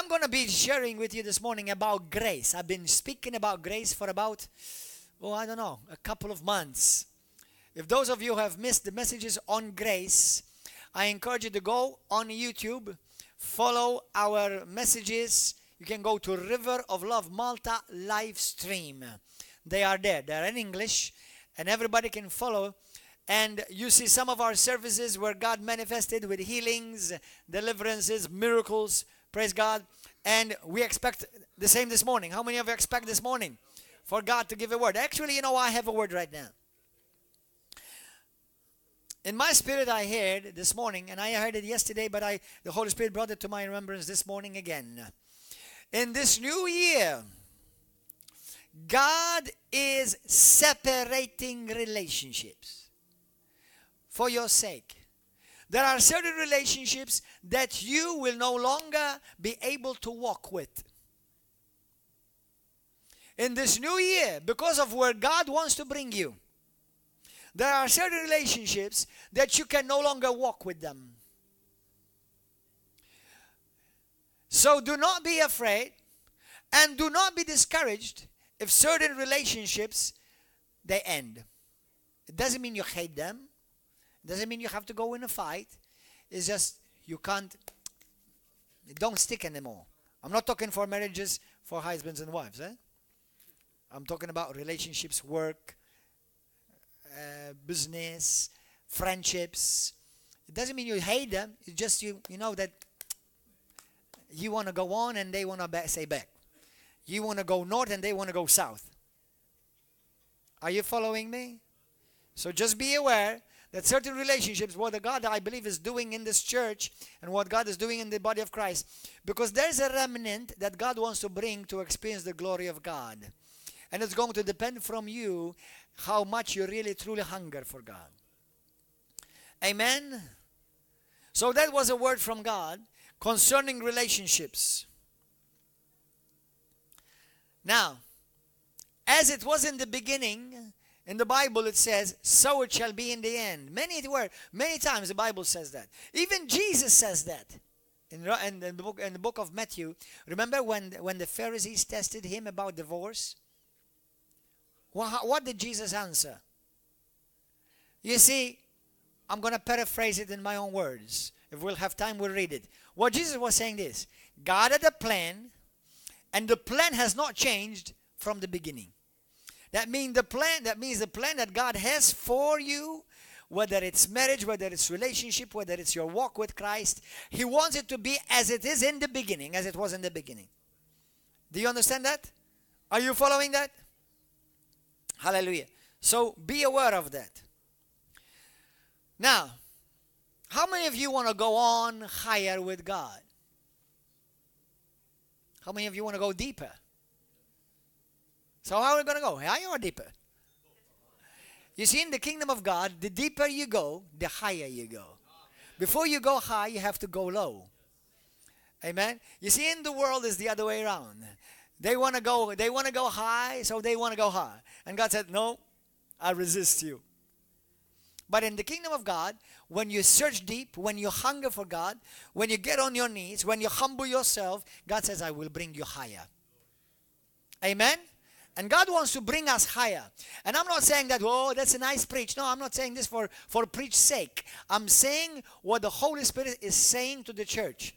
I'm going to be sharing with you this morning about grace. I've been speaking about grace for about, I don't know, a couple of months. If those of you who have missed the messages on grace, I encourage you to go on YouTube, follow our messages. You can go to River of Love Malta live stream. They are there. They're in English, and everybody can follow. And you see some of our services where God manifested with healings, deliverances, miracles. Praise God. And we expect the same this morning. How many of you expect this morning for God to give a word? Actually, I have a word right now. In my spirit, I heard this morning, and I heard it yesterday, but the Holy Spirit brought it to my remembrance this morning again. In this new year, God is separating relationships for your sake. There are certain relationships that you will no longer be able to walk with. In this new year, because of where God wants to bring you, there are certain relationships that you can no longer walk with them. So do not be afraid and do not be discouraged if certain relationships, they end. It doesn't mean you hate them. It doesn't mean you have to go in a fight. It's just you can't, it don't stick anymore. I'm not talking for marriages for husbands and wives. I'm talking about relationships, work, business, friendships. It doesn't mean you hate them. It's just you know that you want to go on and they want to stay back. You want to go north and they want to go south. Are you following me? So just be aware that certain relationships, what God, I believe, is doing in this church and what God is doing in the body of Christ, because there's a remnant that God wants to bring to experience the glory of God. And it's going to depend from you how much you really truly hunger for God. Amen? So that was a word from God concerning relationships. Now, as it was in the beginning, in the Bible it says, so it shall be in the end. Many times the Bible says that. Even Jesus says that. In the book of Matthew, remember when the Pharisees tested him about divorce? What did Jesus answer? You see, I'm going to paraphrase it in my own words. If we'll have time, we'll read it. What Jesus was saying is, God had a plan, and the plan has not changed from the beginning. That means the plan that God has for you, whether it's marriage, whether it's relationship, whether it's your walk with Christ, He wants it to be as it is in the beginning, as it was in the beginning. Do you understand that? Are you following that? Hallelujah. So be aware of that. Now, how many of you want to go on higher with God? How many of you want to go deeper? So how are we going to go? Higher or deeper? You see, in the kingdom of God, the deeper you go, the higher you go. Before you go high, you have to go low. Amen? You see, in the world, it's the other way around. They want to go high, so they want to go high. And God said, no, I resist you. But in the kingdom of God, when you search deep, when you hunger for God, when you get on your knees, when you humble yourself, God says, I will bring you higher. Amen? And God wants to bring us higher. And I'm not saying that, oh, that's a nice preach. No, I'm not saying this for preach's sake. I'm saying what the Holy Spirit is saying to the church.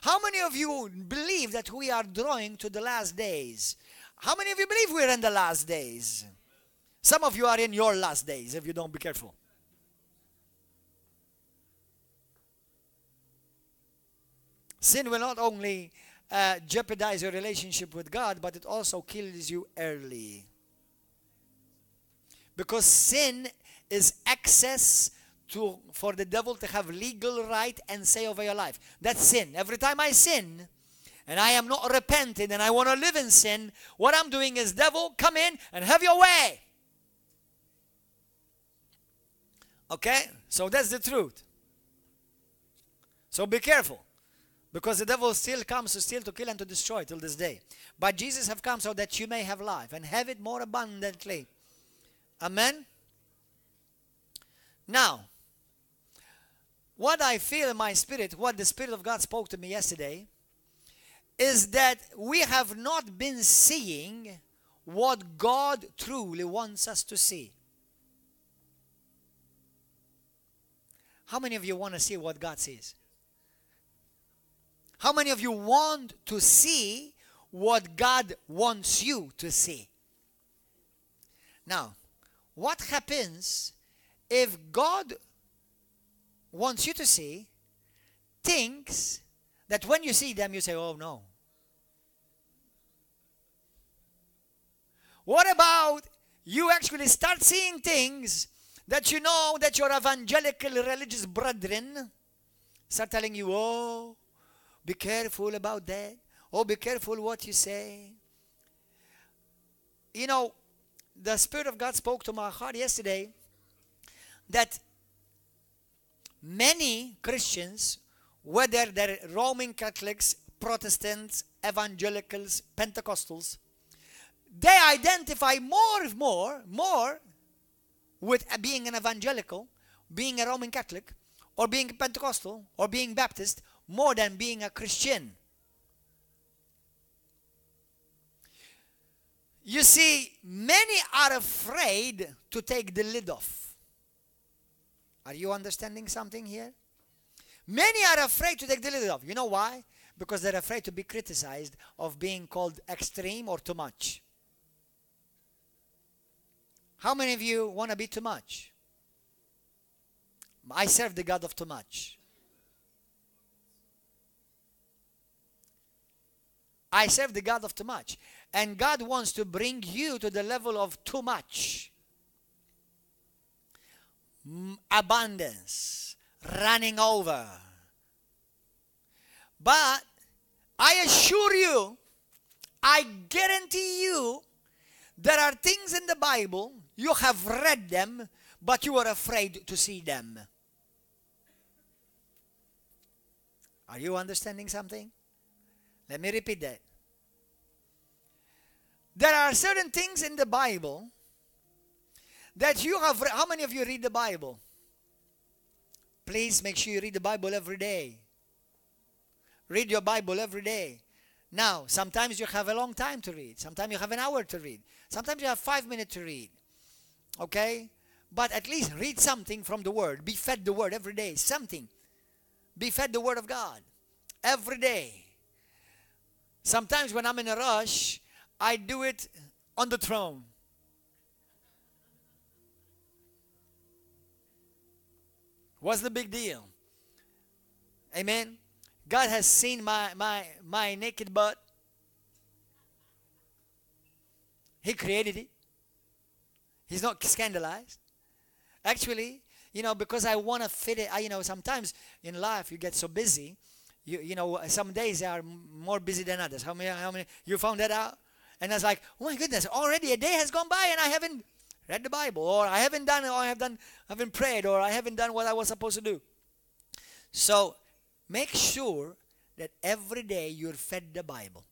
How many of you believe that we are drawing to the last days? How many of you believe we're in the last days? Some of you are in your last days if you don't be careful. Sin will not only jeopardize your relationship with God, but it also kills you early. Because sin is access for the devil to have legal right and say over your life. That's sin. Every time I sin and I am not repentant and I want to live in sin, what I'm doing is, devil, come in and have your way. Okay? So that's the truth. So be careful. Because the devil still comes to steal, to kill, and to destroy till this day. But Jesus have come so that you may have life and have it more abundantly. Amen? Now, what I feel in my spirit, what the Spirit of God spoke to me yesterday, is that we have not been seeing what God truly wants us to see. How many of you want to see what God sees? How many of you want to see what God wants you to see? Now, what happens if God wants you to see things that when you see them you say, oh no? What about you actually start seeing things that you know that your evangelical religious brethren start telling you, oh, be careful about that. Oh, be careful what you say. You know, the Spirit of God spoke to my heart yesterday that many Christians, whether they're Roman Catholics, Protestants, Evangelicals, Pentecostals, they identify more with being an evangelical, being a Roman Catholic, or being Pentecostal, or being Baptist, more than being a Christian. You see, many are afraid to take the lid off. Are you understanding something here? Many are afraid to take the lid off. You know why? Because they're afraid to be criticized of being called extreme or too much. How many of you want to be too much? I serve the God of too much. I serve the God of too much. And God wants to bring you to the level of too much. Abundance. Running over. But I assure you, I guarantee you, there are things in the Bible, you have read them, but you are afraid to see them. Are you understanding something? Let me repeat that. There are certain things in the Bible that you have read. How many of you read the Bible? Please make sure you read the Bible every day. Read your Bible every day. Now, sometimes you have a long time to read. Sometimes you have an hour to read. Sometimes you have 5 minutes to read. Okay? But at least read something from the Word. Be fed the Word every day. Something. Be fed the Word of God every day. Sometimes when I'm in a rush, I do it on the throne. What's the big deal? Amen? God has seen my naked butt. He created it. He's not scandalized. Actually, you know, because I want to fit it. You know, sometimes in life you get so busy. You know, some days are more busy than others. How many you found that out? And I was like, oh my goodness, already a day has gone by and I haven't read the Bible, or I haven't done it, or I haven't prayed, or I haven't done what I was supposed to do. So make sure that every day you're fed the Bible.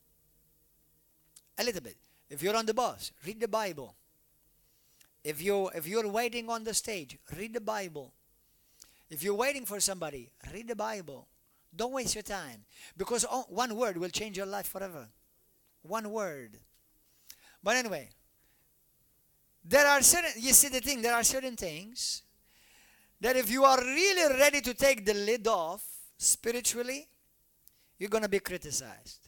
A little bit. If you're on the bus, read the Bible. If you're waiting on the stage, read the Bible. If you're waiting for somebody, read the Bible. Don't waste your time. Because one word will change your life forever. One word. But anyway, there are certain things that if you are really ready to take the lid off spiritually, you're going to be criticized.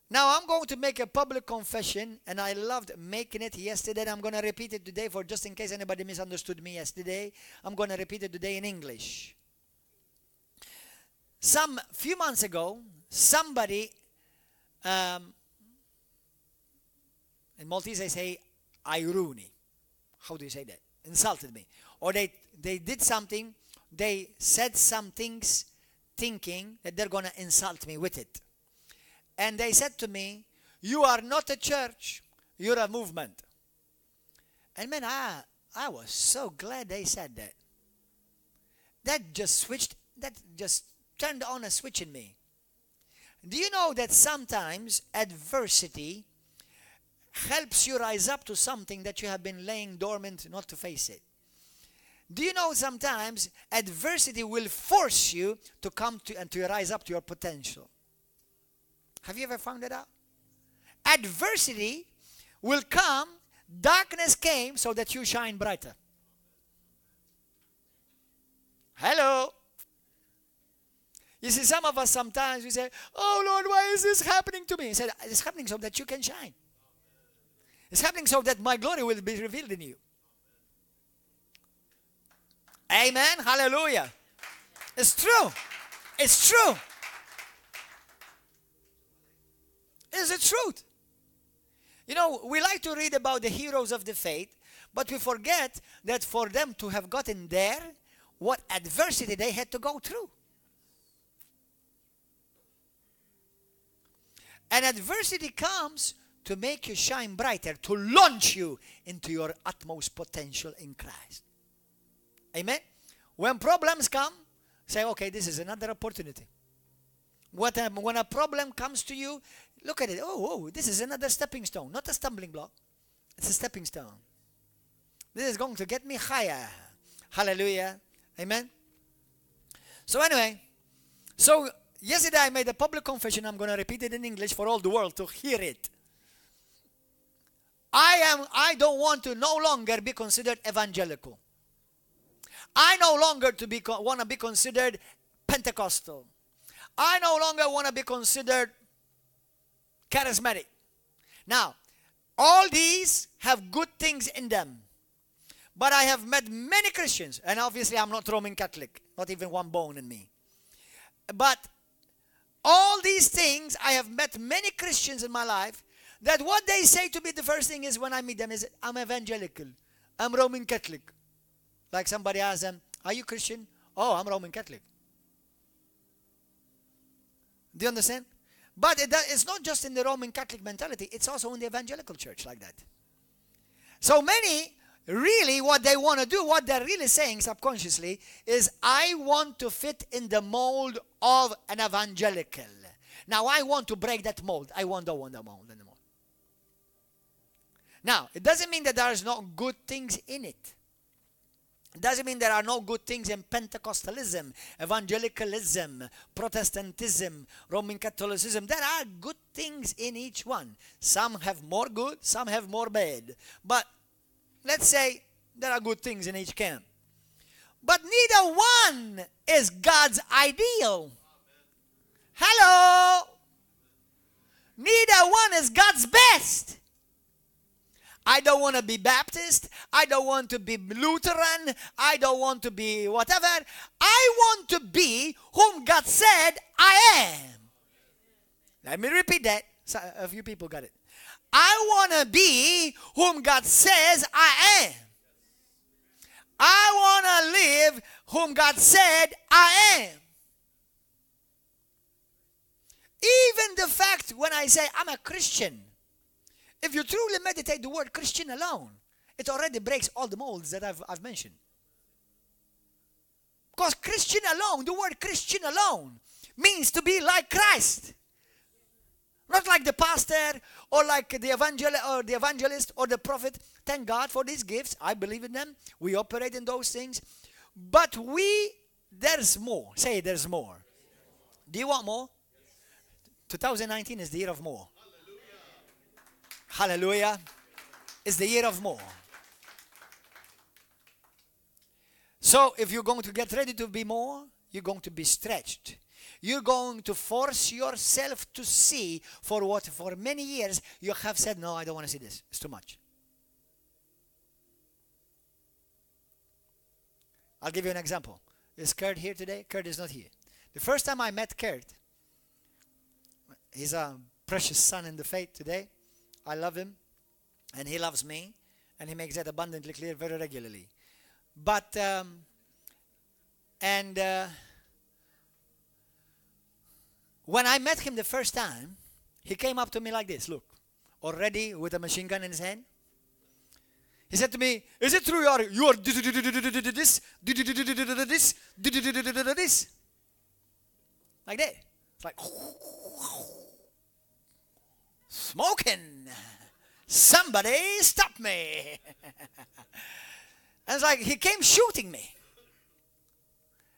Now I'm going to make a public confession, and I loved making it yesterday. I'm going to repeat it today for just in case anybody misunderstood me yesterday. I'm going to repeat it today in English. Few months ago, somebody, in Maltese they say, "Iruni." How do you say that? Insulted me. Or they did something, they said some things thinking that they're going to insult me with it. And they said to me, "You are not a church, you're a movement." And man, I was so glad they said that. That just turned on a switch in me. Do you know that sometimes adversity helps you rise up to something that you have been laying dormant not to face it? Do you know sometimes adversity will force you to come to and to rise up to your potential? Have you ever found that out? Adversity will come, darkness came so that you shine brighter. Hello. You see, some of us sometimes we say, oh Lord, why is this happening to me? He said, it's happening so that you can shine. It's happening so that my glory will be revealed in you. Amen. Hallelujah. It's true. It's true. It's the truth. You know, we like to read about the heroes of the faith, but we forget that for them to have gotten there, what adversity they had to go through. And adversity comes to make you shine brighter, to launch you into your utmost potential in Christ. Amen? When problems come, say, okay, this is another opportunity. When a problem comes to you, look at it. Oh, this is another stepping stone, not a stumbling block. It's a stepping stone. This is going to get me higher. Hallelujah. Amen? So anyway, yesterday I made a public confession. I'm going to repeat it in English for all the world to hear it. I don't want to no longer be considered evangelical. I no longer want to be considered Pentecostal. I no longer want to be considered charismatic. Now, all these have good things in them. But I have met many Christians, and obviously I'm not Roman Catholic, not even one bone in me. But all these things, I have met many Christians in my life that what they say to me the first thing is when I meet them is, I'm evangelical, I'm Roman Catholic. Like somebody asks them, are you Christian? Oh, I'm Roman Catholic. Do you understand? But it's not just in the Roman Catholic mentality, it's also in the evangelical church like that. So many, really what they want to do, what they're really saying subconsciously is, I want to fit in the mold of an evangelical. Now I want to break that mold. I don't want the mold anymore. Now, it doesn't mean that there is no good things in it. It doesn't mean there are no good things in Pentecostalism, evangelicalism, Protestantism, Roman Catholicism. There are good things in each one. Some have more good, some have more bad. But let's say there are good things in each camp. But neither one is God's ideal. Hello? Neither one is God's best. I don't want to be Baptist. I don't want to be Lutheran. I don't want to be whatever. I want to be whom God said I am. Let me repeat that. So a few people got it. I want to be whom God says I am. I want to live whom God said I am. Even the fact when I say I'm a Christian, if you truly meditate the word Christian alone, it already breaks all the molds that I've mentioned. Because Christian alone, the word Christian alone, means to be like Christ. Not like the pastor or like the evangelist or the prophet. Thank God for these gifts. I believe in them. We operate in those things. But there's more. Say there's more. Do you want more? 2019 is the year of more. Hallelujah. It's the year of more. So if you're going to get ready to be more, you're going to be stretched. You're going to force yourself to see for what for many years you have said, no, I don't want to see this. It's too much. I'll give you an example. Is Kurt here today? Kurt is not here. The first time I met Kurt, he's a precious son in the faith today. I love him, and he loves me, and he makes that abundantly clear very regularly. But, when I met him the first time, he came up to me like this, look, already with a machine gun in his hand. He said to me, is it true you are this, like that? It's like, smoking. Somebody stop me. And it's like he came shooting me.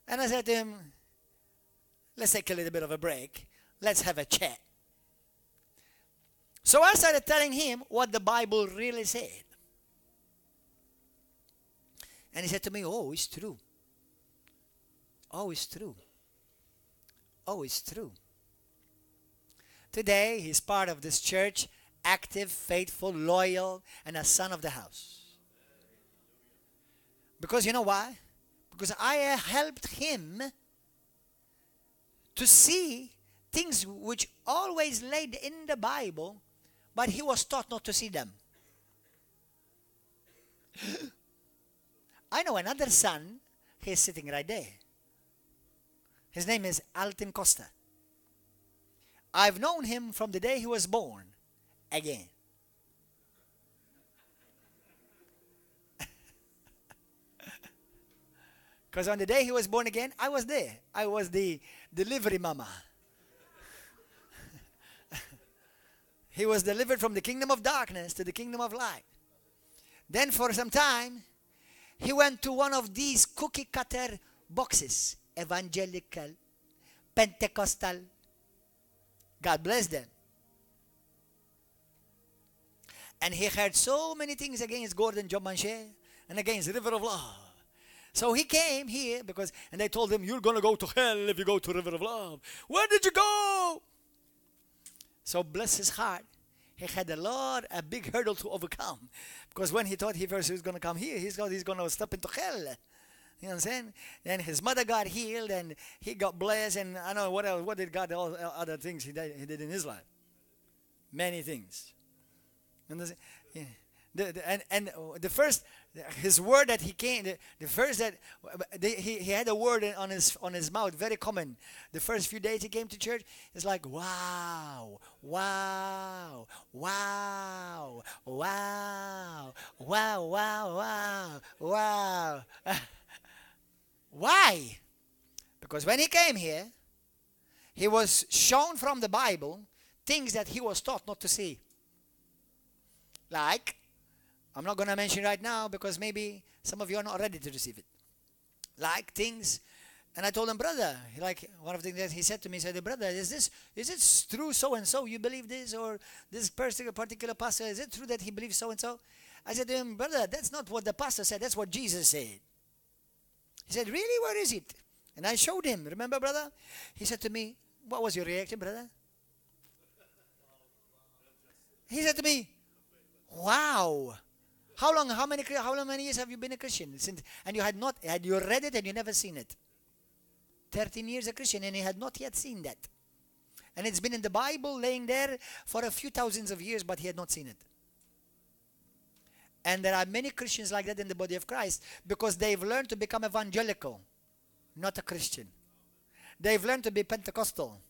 And I said to him, let's take a little bit of a break. Let's have a chat. So I started telling him what the Bible really said. And he said to me, oh, it's true. Oh, it's true. Oh, it's true. Today, he's part of this church, active, faithful, loyal, and a son of the house. Because you know why? Because I helped him to see things which always laid in the Bible, but he was taught not to see them. I know another son, he's sitting right there. His name is Alton Costa. I've known him from the day he was born. Again. Because on the day he was born again, I was there. I was the delivery mama. He was delivered from the kingdom of darkness to the kingdom of light. Then for some time, he went to one of these cookie cutter boxes. Evangelical, Pentecostal. God bless them. And he heard so many things against Gordon John Manché and against the River of Love. So he came here because, and they told him, you're going to go to hell if you go to River of Love. Where did you go? So bless his heart, he had a big hurdle to overcome. Because when he thought he was going to come here, he's going to step into hell. You know what I'm saying? And his mother got healed and he got blessed. And I don't know what else, what did God, all other things he did in his life. Many things. And the first, his word that he came, the first that, he had a word on his mouth, very common. The first few days he came to church, it's like, wow, wow, wow, wow, wow, wow, wow, wow. Why? Because when he came here, he was shown from the Bible things that he was taught not to see. Like, I'm not going to mention right now because maybe some of you are not ready to receive it. Like things, and I told him, brother, like one of the things that he said to me, he said, brother, is it true so-and-so, you believe this, or this particular pastor, is it true that he believes so-and-so? I said to him, brother, that's not what the pastor said, that's what Jesus said. He said, really, where is it? And I showed him, remember, brother? He said to me, what was your reaction, brother? He said to me, wow. How many years have you been a Christian? And you read it and you never seen it. 13 years a Christian and he had not yet seen that. And it's been in the Bible laying there for a few thousands of years, but he had not seen it. And there are many Christians like that in the body of Christ because they've learned to become evangelical, not a Christian. They've learned to be Pentecostal,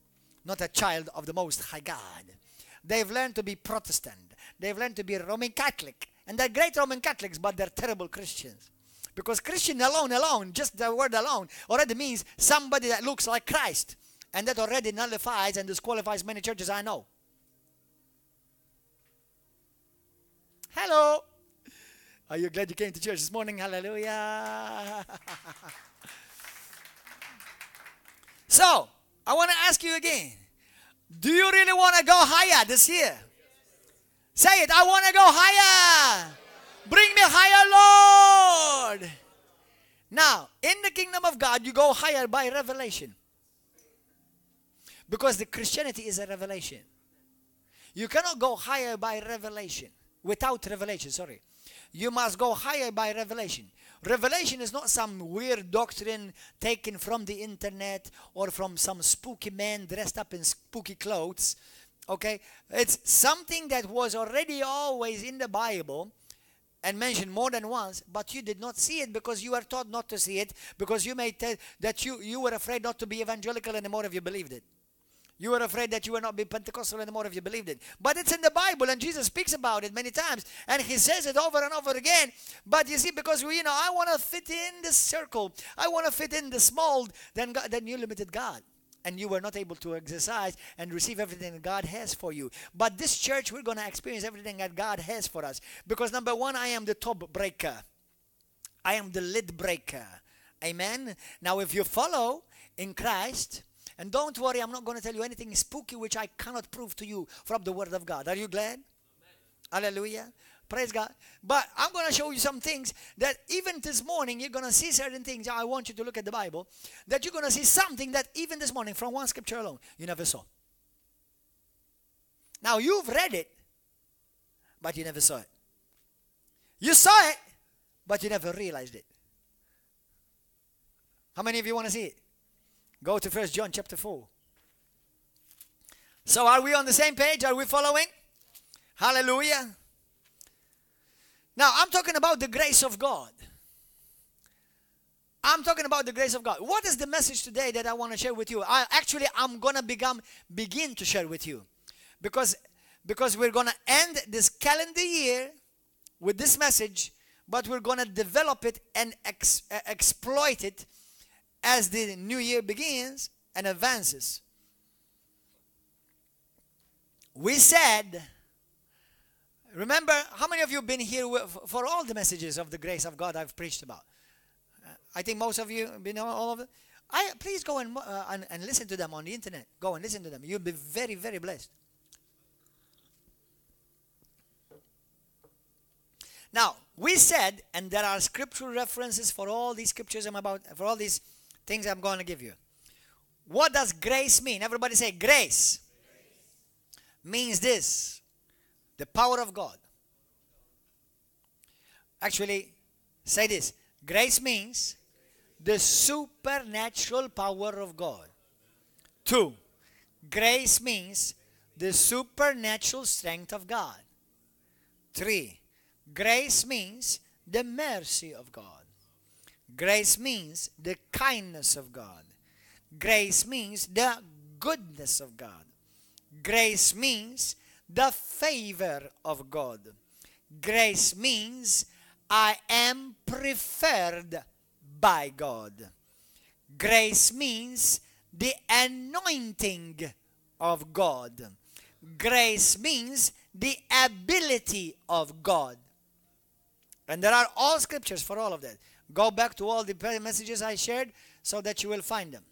not a child of the Most High God. They've learned to be Protestant. They've learned to be Roman Catholic. And they're great Roman Catholics, but they're terrible Christians. Because Christian alone, just the word alone, already means somebody that looks like Christ. And that already nullifies and disqualifies many churches I know. Hello. Are you glad you came to church this morning? Hallelujah. So, I want to ask you again. Do you really want to go higher this year? Say it, I want to go higher. Bring me higher, Lord. Now, in the kingdom of God, you go higher by revelation. Because the Christianity is a revelation. You cannot go higher by revelation. Without revelation, sorry. You must go higher by revelation. Revelation is not some weird doctrine taken from the internet or from some spooky man dressed up in spooky clothes. Okay? It's something that was already always in the Bible and mentioned more than once, but you did not see it because you were taught not to see it, because you may tell that you were afraid not to be evangelical anymore if you believed it. You were afraid that you would not be Pentecostal anymore if you believed it. But it's in the Bible, and Jesus speaks about it many times, and he says it over and over again. But you see, because I want to fit in this circle, I want to fit in this mold, then you limited God. And you were not able to exercise and receive everything that God has for you. But this church, we're going to experience everything that God has for us. Because number one, I am the top breaker. I am the lid breaker. Amen. Now, if you follow in Christ, and don't worry, I'm not going to tell you anything spooky which I cannot prove to you from the Word of God. Are you glad? Amen. Hallelujah. Praise God. But I'm going to show you some things that even this morning you're going to see certain things. I want you to look at the Bible. That you're going to see something that even this morning from one scripture alone you never saw. Now you've read it, but you never saw it. You saw it, but you never realized it. How many of you want to see it? Go to 1 John chapter 4. So are we on the same page? Are we following? Hallelujah. Now, I'm talking about the grace of God. I'm talking about the grace of God. What is the message today that I want to share with you? I'm going to begin to share with you. Because we're going to end this calendar year with this message, but we're going to develop it and exploit it as the new year begins and advances. We said, remember, how many of you have been here for all the messages of the grace of God I've preached about? I think most of you have been all of them. Please go and listen to them on the internet. Go and listen to them. You'll be very, very blessed. Now, we said, and there are scriptural references for all these scriptures for all these things I'm going to give you. What does grace mean? Everybody say grace. Means this. The power of God. Actually, say this. Grace means the supernatural power of God. 2. Grace means the supernatural strength of God. 3. Grace means the mercy of God. Grace means the kindness of God. Grace means the goodness of God. Grace means the favor of God. Grace means I am preferred by God. Grace means the anointing of God. Grace means the ability of God. And there are all scriptures for all of that. Go back to all the messages I shared so that you will find them.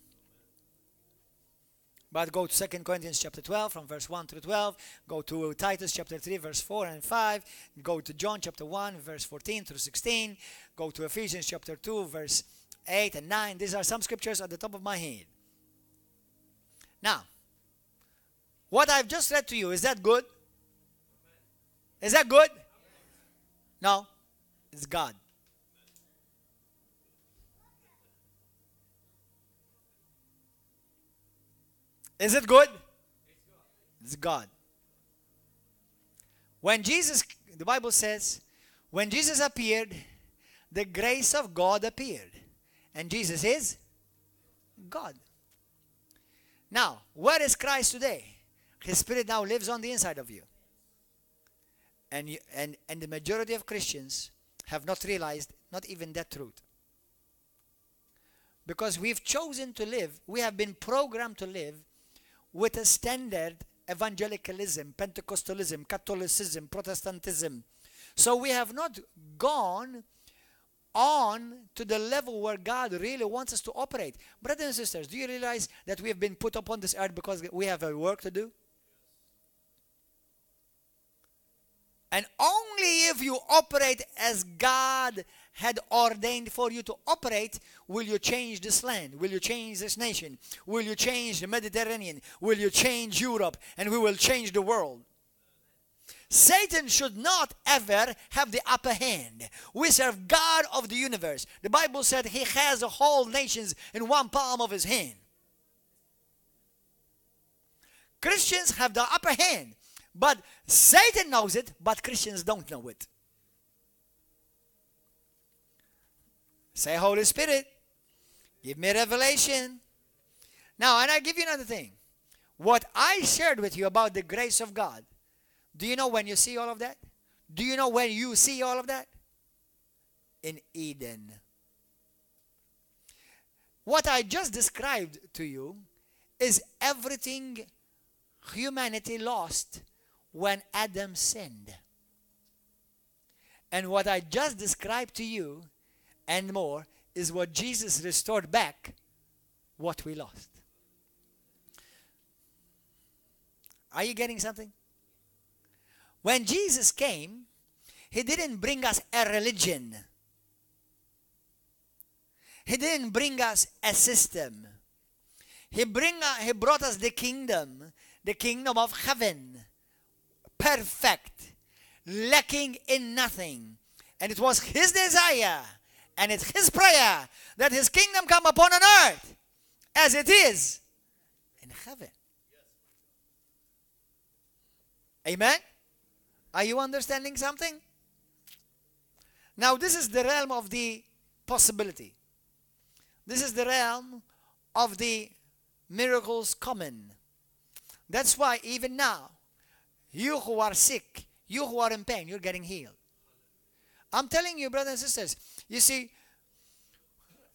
But go to 2 Corinthians chapter 12 from verse 1 through 12. Go to Titus chapter 3 verse 4 and 5. Go to John chapter 1 verse 14 through 16. Go to Ephesians chapter 2 verse 8 and 9. These are some scriptures at the top of my head. Now, what I've just read to you, is that good? Is that good? No, it's God. Is it good? It's God. When Jesus, the Bible says, when Jesus appeared, the grace of God appeared. And Jesus is God. Now, where is Christ today? His Spirit now lives on the inside of you. And the majority of Christians have not realized not even that truth. Because we've chosen to live, we have been programmed to live with a standard evangelicalism, Pentecostalism, Catholicism, Protestantism. So we have not gone on to the level where God really wants us to operate. Brothers and sisters, do you realize that we have been put upon this earth because we have a work to do? And only if you operate as God had ordained for you to operate, will you change this land? Will you change this nation? Will you change the Mediterranean? Will you change Europe? And we will change the world. Satan should not ever have the upper hand. We serve God of the universe. The Bible said he has the whole nations in one palm of his hand. Christians have the upper hand. But Satan knows it, but Christians don't know it. Say, Holy Spirit, give me revelation. Now, and I give you another thing. What I shared with you about the grace of God, do you know when you see all of that? Do you know when you see all of that? In Eden. What I just described to you is everything humanity lost when Adam sinned. And what I just described to you and more is what Jesus restored back what we lost. Are you getting something? When Jesus came, he didn't bring us a religion. He didn't bring us a system. He brought us the kingdom of heaven, perfect, lacking in nothing. And it was his desire and it's his prayer that his kingdom come upon on earth as it is in heaven. Amen? Are you understanding something? Now this is the realm of the possibility. This is the realm of the miracles common. That's why even now, you who are sick, you who are in pain, you're getting healed. I'm telling you, brothers and sisters, you see,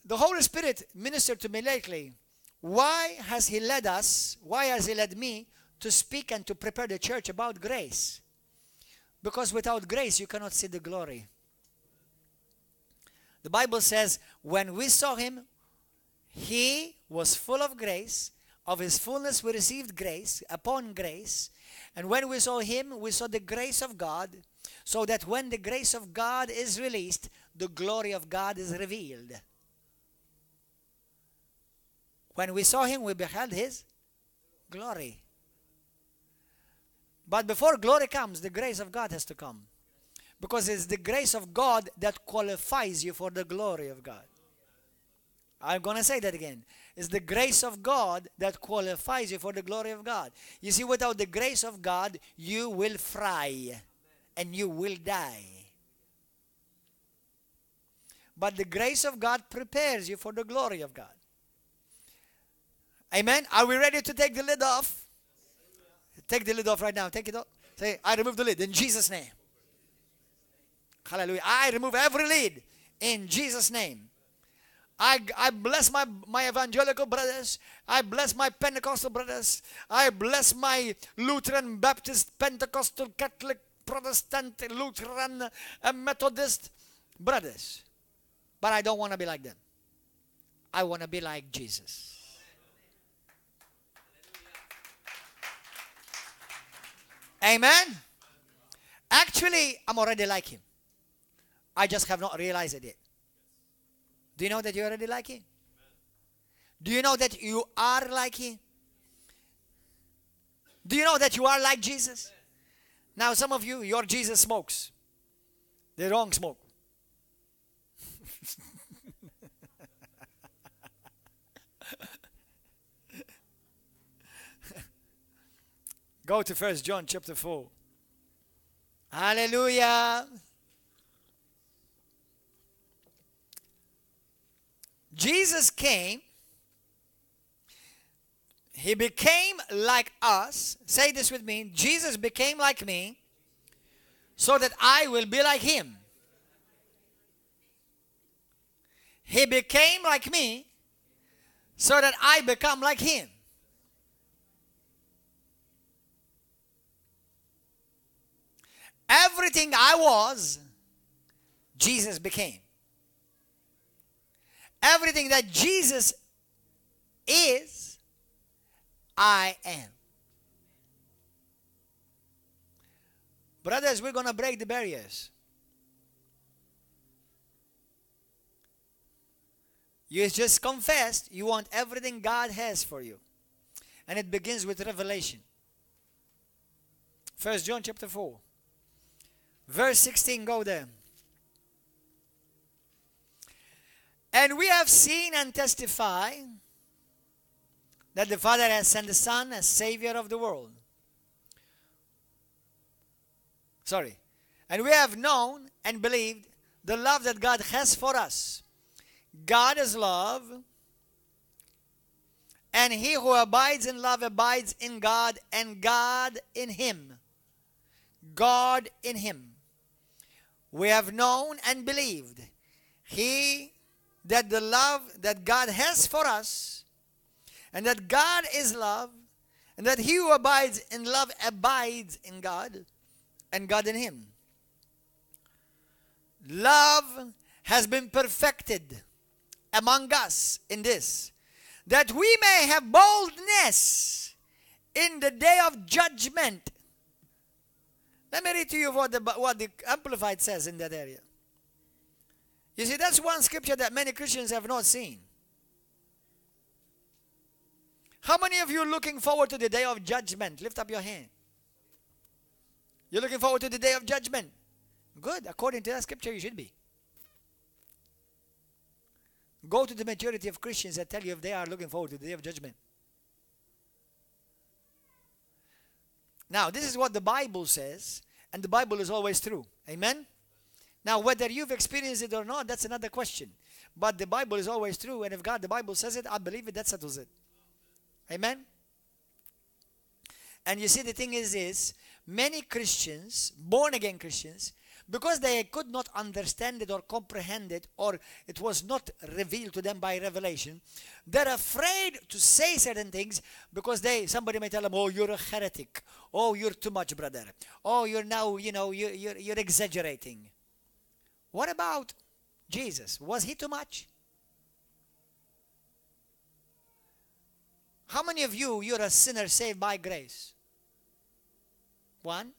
the Holy Spirit ministered to me lately. Why has he led us, why has he led me to speak and to prepare the church about grace? Because without grace, you cannot see the glory. The Bible says, when we saw him, he was full of grace. Of his fullness we received grace upon grace. And when we saw him, we saw the grace of God. So that when the grace of God is released, the glory of God is revealed. When we saw him, we beheld his glory. But before glory comes, the grace of God has to come. Because it's the grace of God that qualifies you for the glory of God. I'm going to say that again. It's the grace of God that qualifies you for the glory of God. You see, without the grace of God, you will fry and you will die. But the grace of God prepares you for the glory of God. Amen? Are we ready to take the lid off? Take the lid off right now. Take it off. Say, I remove the lid in Jesus' name. Hallelujah. I remove every lid in Jesus' name. I bless my evangelical brothers. I bless my Pentecostal brothers. I bless my Lutheran, Baptist, Pentecostal, Catholic, Protestant, Lutheran, and Methodist brothers. But I don't want to be like them. I want to be like Jesus. Amen? Actually, I'm already like him. I just have not realized it yet. Do you know that you're already like him? Do you know that you are like him? Do you know that you are like Jesus? Now some of you, your Jesus smokes. The wrong smoke. Go to 1 John chapter 4. Hallelujah. Jesus came. He became like us. Say this with me. Jesus became like me so that I will be like him. He became like me so that I become like him. Everything I was, Jesus became. Everything that Jesus is, I am. Brothers, we're going to break the barriers. You just confessed you want everything God has for you. And it begins with revelation. 1 John chapter 4. Verse 16, go there. And we have seen and testify that the Father has sent the Son as Savior of the world. And we have known and believed the love that God has for us. God is love, and he who abides in love abides in God, and God in him. God in him. We have known and believed that the love that God has for us, and that God is love, and that he who abides in love abides in God, and God in him. Love has been perfected among us in this, that we may have boldness in the day of judgment. Let me read to you what the Amplified says in that area. You see, that's one scripture that many Christians have not seen. How many of you are looking forward to the day of judgment? Lift up your hand. You're looking forward to the day of judgment. Good. According to that scripture, you should be. Go to the majority of Christians that tell you if they are looking forward to the day of judgment. Now, this is what the Bible says, and the Bible is always true. Amen? Now, whether you've experienced it or not, that's another question. But the Bible is always true, and if God, the Bible says it, I believe it, that settles it. Amen? And you see, the thing is many Christians, born-again Christians, because they could not understand it or comprehend it, or it was not revealed to them by revelation, they're afraid to say certain things because somebody may tell them, oh, you're a heretic. Oh, you're too much, brother. Oh, you're now, you're exaggerating. What about Jesus? Was he too much? How many of you're a sinner saved by grace? 1,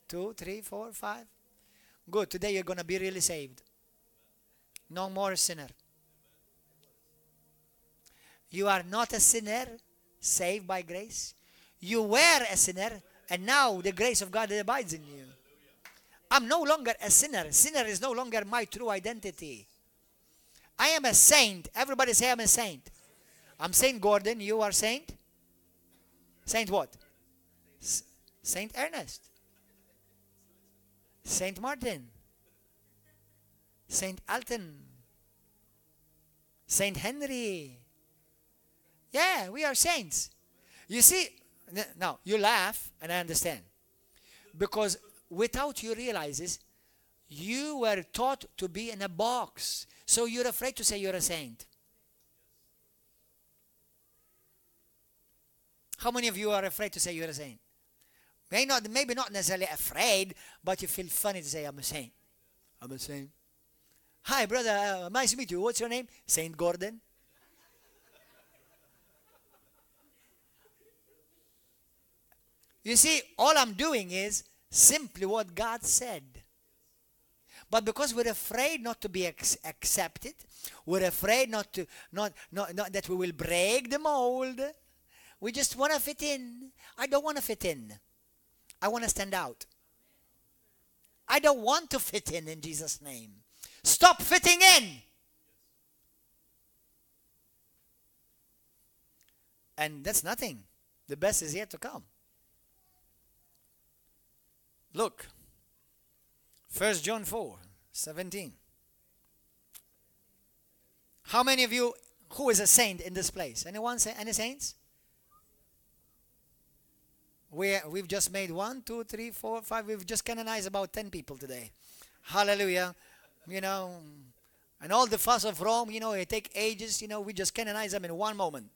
2, 3, 4, 5. Good. Today you're going to be really saved. No more sinner. You are not a sinner saved by grace. You were a sinner, and now the grace of God abides in you. I'm no longer a sinner. Sinner is no longer my true identity. I am a saint. Everybody say I'm a saint. I'm Saint Gordon. You are Saint? Saint what? Saint Ernest. Saint Martin. Saint Alton. Saint Henry. Yeah, we are saints. You see, now you laugh, and I understand. Because without you realize you were taught to be in a box. So you're afraid to say you're a saint. How many of you are afraid to say you're a saint? Maybe not necessarily afraid, but you feel funny to say, I'm a saint. I'm a saint. Hi, brother. Nice to meet you. What's your name? Saint Gordon. You see, all I'm doing is simply what God said. But because we're afraid not to be accepted, we're afraid not that we will break the mold. We just want to fit in. I don't want to fit in. I want to stand out. I don't want to fit in Jesus' name. Stop fitting in. And that's nothing. The best is yet to come. Look. 1 John 4:17. How many of you, who is a saint in this place? Anyone say any saints? We've just made 1, 2, 3, 4, 5. We've just canonized about 10 people today. Hallelujah. And all the fuss of Rome, it take ages. We just canonize them in one moment.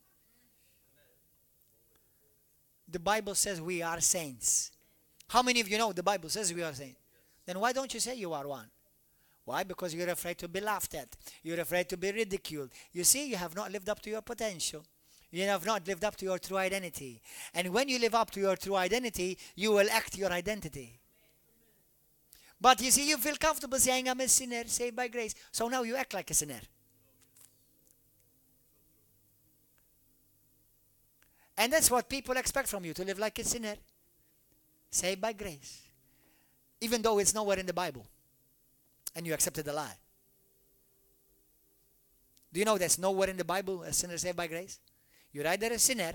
The Bible says we are saints. How many of you know the Bible says we are saints? Then why don't you say you are one? Why? Because you're afraid to be laughed at. You're afraid to be ridiculed. You see, you have not lived up to your potential. You have not lived up to your true identity. And when you live up to your true identity, you will act your identity. But you see, you feel comfortable saying, I'm a sinner, saved by grace. So now you act like a sinner. And that's what people expect from you, to live like a sinner, saved by grace. Even though it's nowhere in the Bible. And you accepted the lie. Do you know there's nowhere in the Bible a sinner saved by grace? You're either a sinner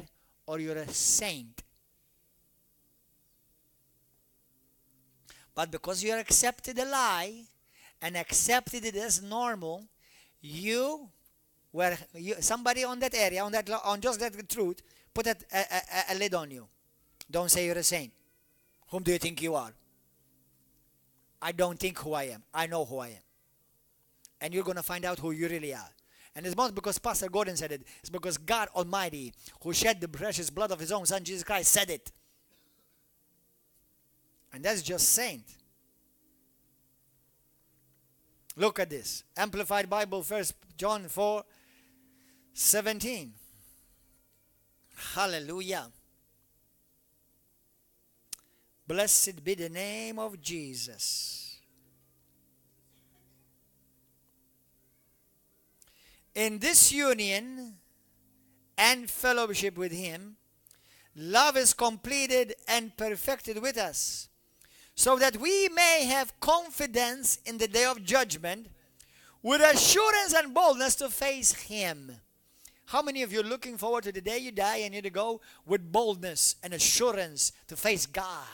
or you're a saint. But because you accepted a lie and accepted it as normal, somebody on that area, on just that truth, put a lid on you. Don't say you're a saint. Whom do you think you are? I don't think who I am. I know who I am. And you're going to find out who you really are. And it's not because Pastor Gordon said it. It's because God Almighty, who shed the precious blood of His own Son, Jesus Christ, said it. And that's just saint. Look at this. Amplified Bible, 1 John 4:17. Hallelujah. Blessed be the name of Jesus. In this union and fellowship with Him, love is completed and perfected with us, so that we may have confidence in the day of judgment, with assurance and boldness to face Him. How many of you are looking forward to the day you die and you to go with boldness and assurance to face God?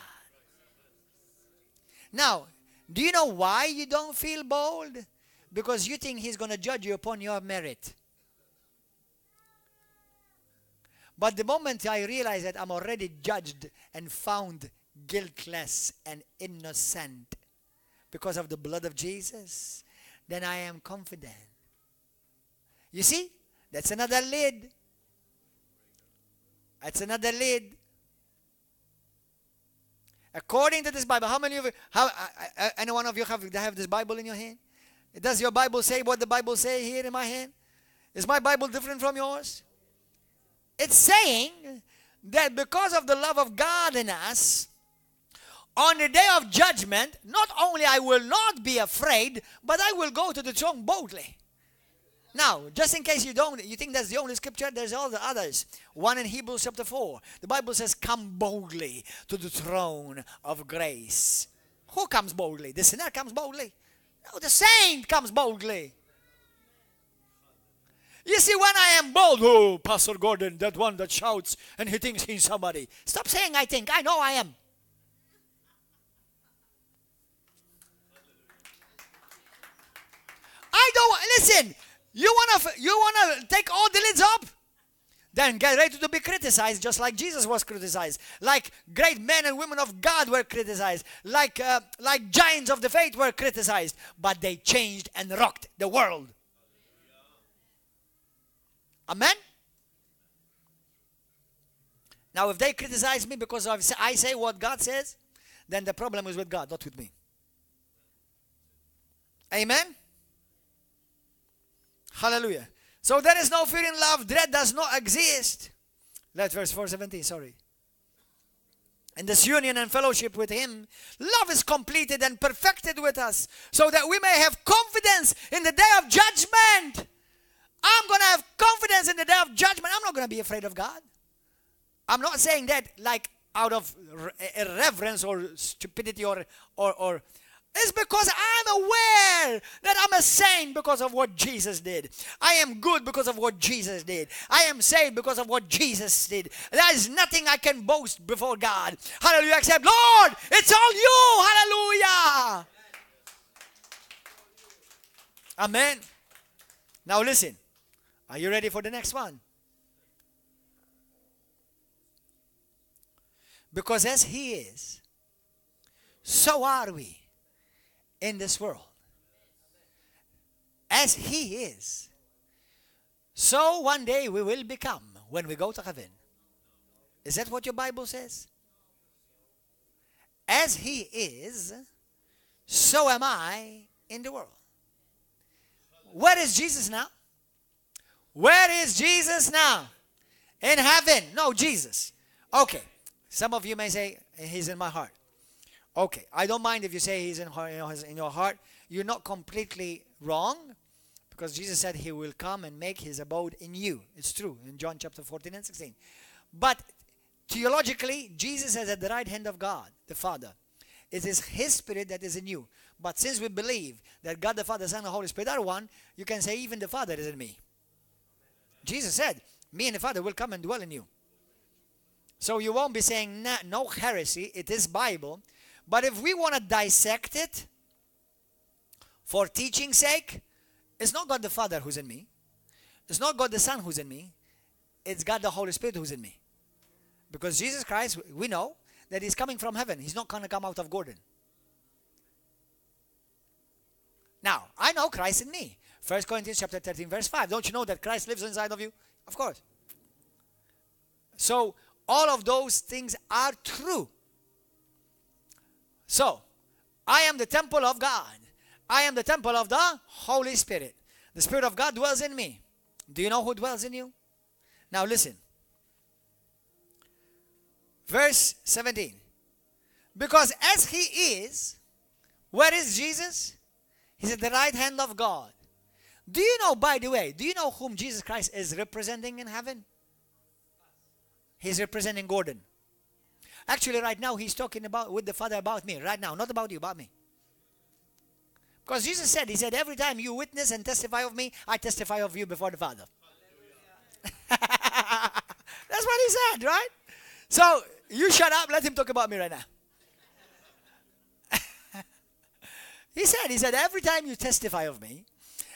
Now, do you know why you don't feel bold? Because you think He's going to judge you upon your merit. But the moment I realize that I'm already judged and found guiltless and innocent because of the blood of Jesus, then I am confident. You see, that's another lid. That's another lid. According to this Bible, how many of you, any one of you have this Bible in your hand? Does your Bible say what the Bible say here in my hand? Is my Bible different from yours? It's saying that because of the love of God in us, on the day of judgment, not only I will not be afraid, but I will go to the throne boldly. Now, just in case you think that's the only scripture, there's all the others. One in Hebrews chapter 4. The Bible says, come boldly to the throne of grace. Who comes boldly? The sinner comes boldly. No, the saint comes boldly. You see, when I am bold, oh, Pastor Gordon, that one that shouts and he thinks he's somebody. Stop saying I think. I know I am. I don't, listen, you wanna take all the lids up? Then get ready to be criticized, just like Jesus was criticized, like great men and women of God were criticized, like giants of the faith were criticized, but they changed and rocked the world. Amen? Now, if they criticize me because I say what God says, then the problem is with God, not with me. Amen? Hallelujah. So there is no fear in love. Dread does not exist. Let's verse 4:17, sorry. In this union and fellowship with Him, love is completed and perfected with us, so that we may have confidence in the day of judgment. I'm going to have confidence in the day of judgment. I'm not going to be afraid of God. I'm not saying that like out of irreverence or stupidity or it's because I'm aware that I'm a saint because of what Jesus did. I am good because of what Jesus did. I am saved because of what Jesus did. There is nothing I can boast before God. Hallelujah. Except, Lord, it's all you. Hallelujah. Amen. Now listen. Are you ready for the next one? Because as He is, so are we in this world. As He is, so one day we will become when we go to heaven. Is that what your Bible says? As He is, so am I in the world. Where is Jesus now? Where is Jesus now? In heaven. No, Jesus. Okay. Some of you may say, He's in my heart. Okay. I don't mind if you say He's in your heart. You're not completely wrong, because Jesus said He will come and make His abode in you. It's true in John chapter 14 and 16. But theologically, Jesus is at the right hand of God, the Father. It is His Spirit that is in you. But since we believe that God the Father, Son, and the Holy Spirit are one, you can say even the Father is in me. Jesus said, me and the Father will come and dwell in you. So you won't be saying no heresy. It is Bible. But if we want to dissect it for teaching's sake, it's not God the Father who's in me. It's not God the Son who's in me. It's God the Holy Spirit who's in me. Because Jesus Christ, we know that He's coming from heaven. He's not going to come out of Gordon. Now, I know Christ in me. 1 Corinthians chapter 13 verse 5. Don't you know that Christ lives inside of you? Of course. So, all of those things are true. So, I am the temple of God. I am the temple of the Holy Spirit. The Spirit of God dwells in me. Do you know who dwells in you? Now listen. Verse 17. Because as he is, where is Jesus? He's at the right hand of God. Do you know, by the way, do you know whom Jesus Christ is representing in heaven? He's representing Gordon. Actually, right now, he's talking about with the Father about me. Right now, not about you, about me. Because Jesus said, he said, every time you witness and testify of me, I testify of you before the Father. That's what he said, right? So, you shut up, let him talk about me right now. He said, every time you testify of me,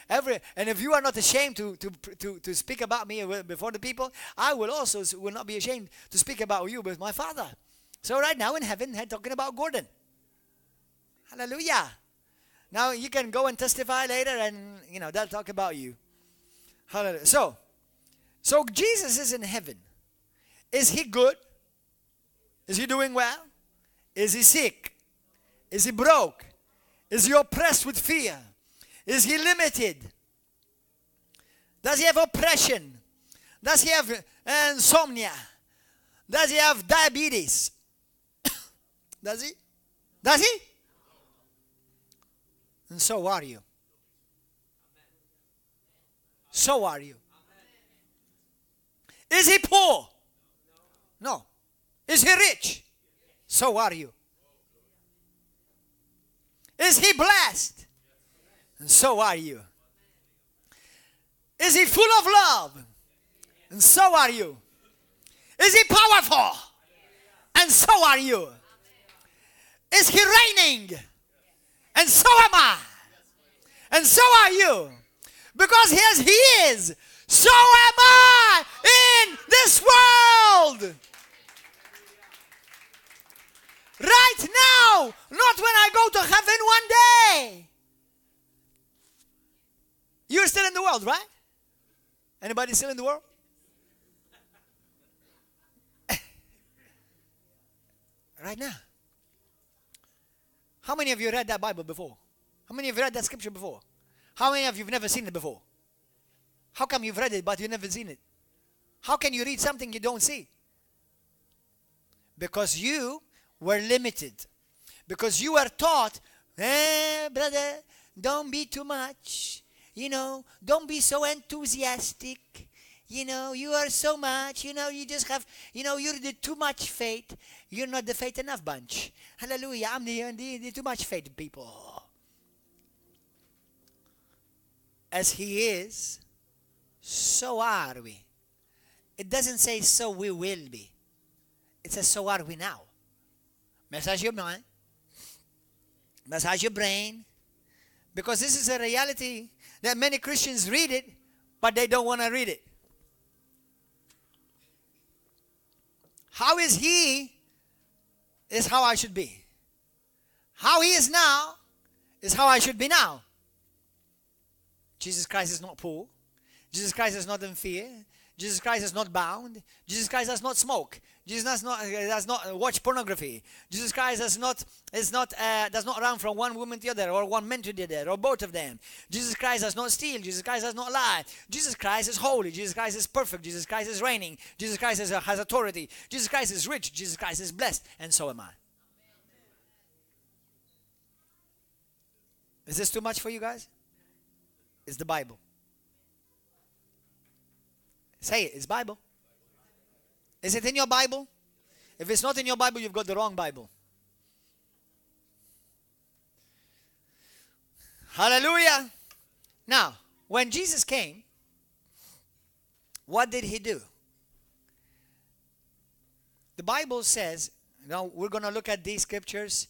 and if you are not ashamed to speak about me before the people, I will also will not be ashamed to speak about you with my Father. So right now in heaven, they're talking about Gordon. Hallelujah. Now you can go and testify later and, they'll talk about you. Hallelujah. So Jesus is in heaven. Is he good? Is he doing well? Is he sick? Is he broke? Is he oppressed with fear? Is he limited? Does he have oppression? Does he have insomnia? Does he have diabetes? Does he? Does he? And so are you. So are you. Is he poor? No. Is he rich? So are you. Is he blessed? And so are you. Is he full of love? And so are you. Is he powerful? And so are you. Is he reigning? And so am I. And so are you. Because as he is, so am I in this world. Right now, not when I go to heaven one day. You're still in the world, right? Anybody still in the world? Right now. How many of you read that Bible before? How many of you read that scripture before? How many of you have never seen it before? How come you've read it but you've never seen it? How can you read something you don't see? Because you were limited. Because you were taught, brother, don't be too much. Don't be so enthusiastic. You are so much. You just have, you're the too much faith. You're not the faith enough bunch. Hallelujah. I'm the too much faith people. As he is, so are we. It doesn't say so we will be. It says so are we now. Massage your mind. Massage your brain. Because this is a reality that many Christians read it, but they don't want to read it. How is he is how I should be. How he is now is how I should be now. Jesus Christ is not poor. Jesus Christ is not in fear. Jesus Christ is not bound. Jesus Christ does not smoke. Jesus does not watch pornography. Jesus Christ does not run from one woman to the other, or one man to the other, or both of them. Jesus Christ does not steal. Jesus Christ does not lie. Jesus Christ is holy. Jesus Christ is perfect. Jesus Christ is reigning. Jesus Christ has authority. Jesus Christ is rich. Jesus Christ is blessed. And so am I. Is this too much for you guys? It's the Bible. Say it. It's Bible. Is it in your Bible? If it's not in your Bible, you've got the wrong Bible. Hallelujah. Now, when Jesus came, what did he do? The Bible says, we're going to look at these scriptures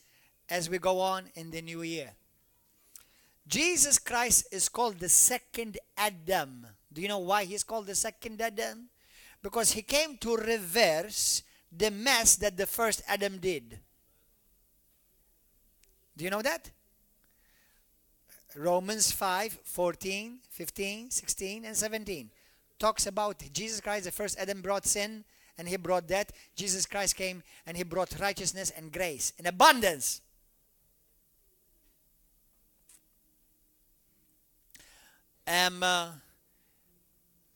as we go on in the new year. Jesus Christ is called the second Adam. Do you know why he's called the second Adam? Because he came to reverse the mess that the first Adam did. Do you know that? Romans 5, 14, 15, 16, and 17 talks about Jesus Christ. The first Adam brought sin and he brought death. Jesus Christ came and he brought righteousness and grace in abundance.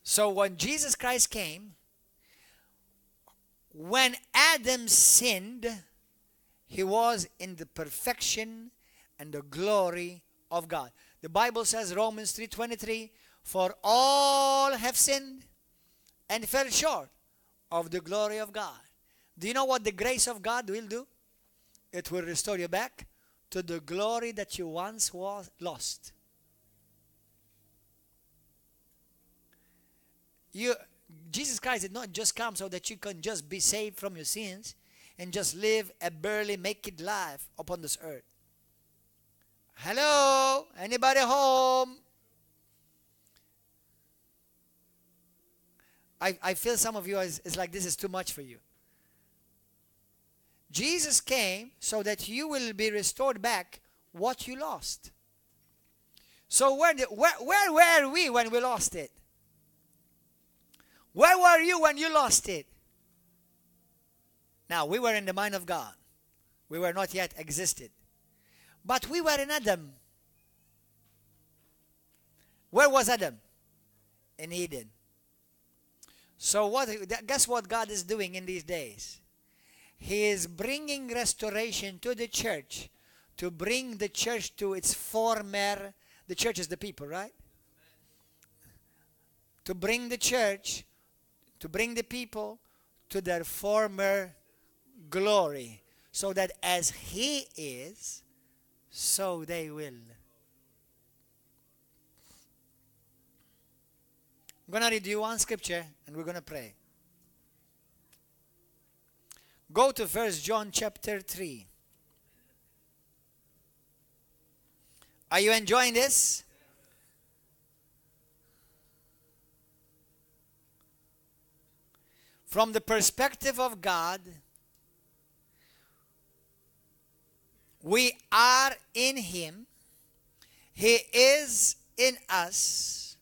So when Jesus Christ came, when Adam sinned, he was in the perfection and the glory of God. The Bible says, Romans 3:23, for all have sinned and fell short of the glory of God. Do you know what the grace of God will do? It will restore you back to the glory that you once was lost. Jesus Christ did not just come so that you can just be saved from your sins and just live a barely make it life upon this earth. Hello? Anybody home? I feel some of you is like this is too much for you. Jesus came so that you will be restored back what you lost. So where were we when we lost it? Where were you when you lost it? Now, we were in the mind of God. We were not yet existed. But we were in Adam. Where was Adam? In Eden. So guess what God is doing in these days? He is bringing restoration to the church, to bring the church to its former, the church is the people, right? To bring the church, to bring the people to their former glory, so that as He is, so they will. I'm going to read you one scripture and we're going to pray. Go to 1 John chapter 3. Are you enjoying this? From the perspective of God, we are in Him, He is in us,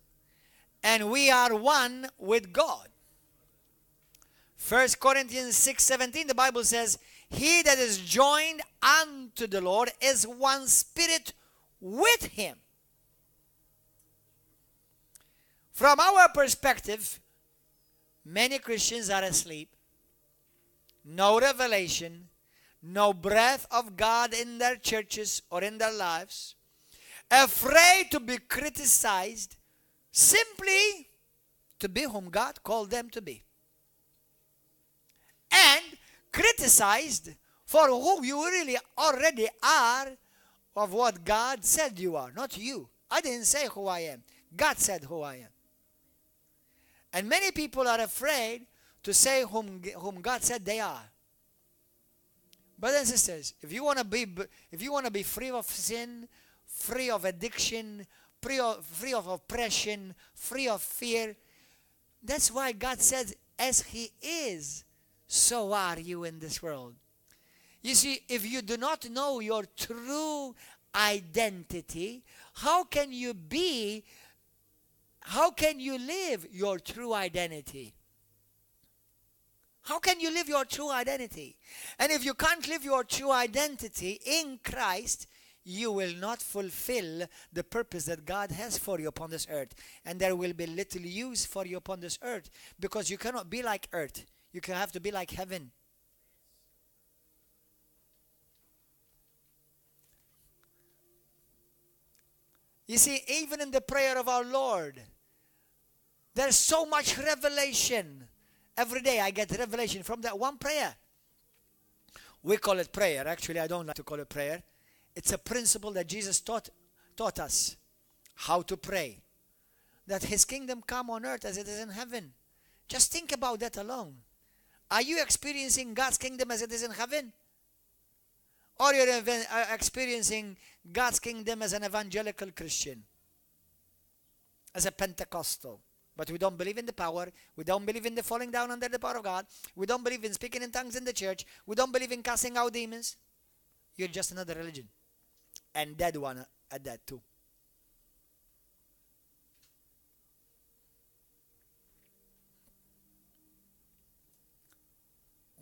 and we are one with God. 1 Corinthians 6:17, the Bible says, he that is joined unto the Lord is one spirit with Him. From our perspective, many Christians are asleep. No revelation, no breath of God in their churches or in their lives. Afraid to be criticized simply to be whom God called them to be. And criticized for who you really already are of what God said you are, not you. I didn't say who I am. God said who I am. And many people are afraid to say whom God said they are. Brothers and sisters, if you want to be free of sin, free of addiction, free of oppression, free of fear, that's why God says, as He is, so are you in this world. You see, if you do not know your true identity, how can you live your true identity? How can you live your true identity? And if you can't live your true identity in Christ, you will not fulfill the purpose that God has for you upon this earth. And there will be little use for you upon this earth, because you cannot be like earth. You have to be like heaven. You see, even in the prayer of our Lord, there's so much revelation. Every day I get revelation from that one prayer. We call it prayer. Actually, I don't like to call it prayer. It's a principle that Jesus taught us how to pray. That His kingdom come on earth as it is in heaven. Just think about that alone. Are you experiencing God's kingdom as it is in heaven? Or you're experiencing God's kingdom as an evangelical Christian? As a Pentecostal? But we don't believe in the power. We don't believe in the falling down under the power of God. We don't believe in speaking in tongues in the church. We don't believe in casting out demons. You're just another religion. And dead one at that too.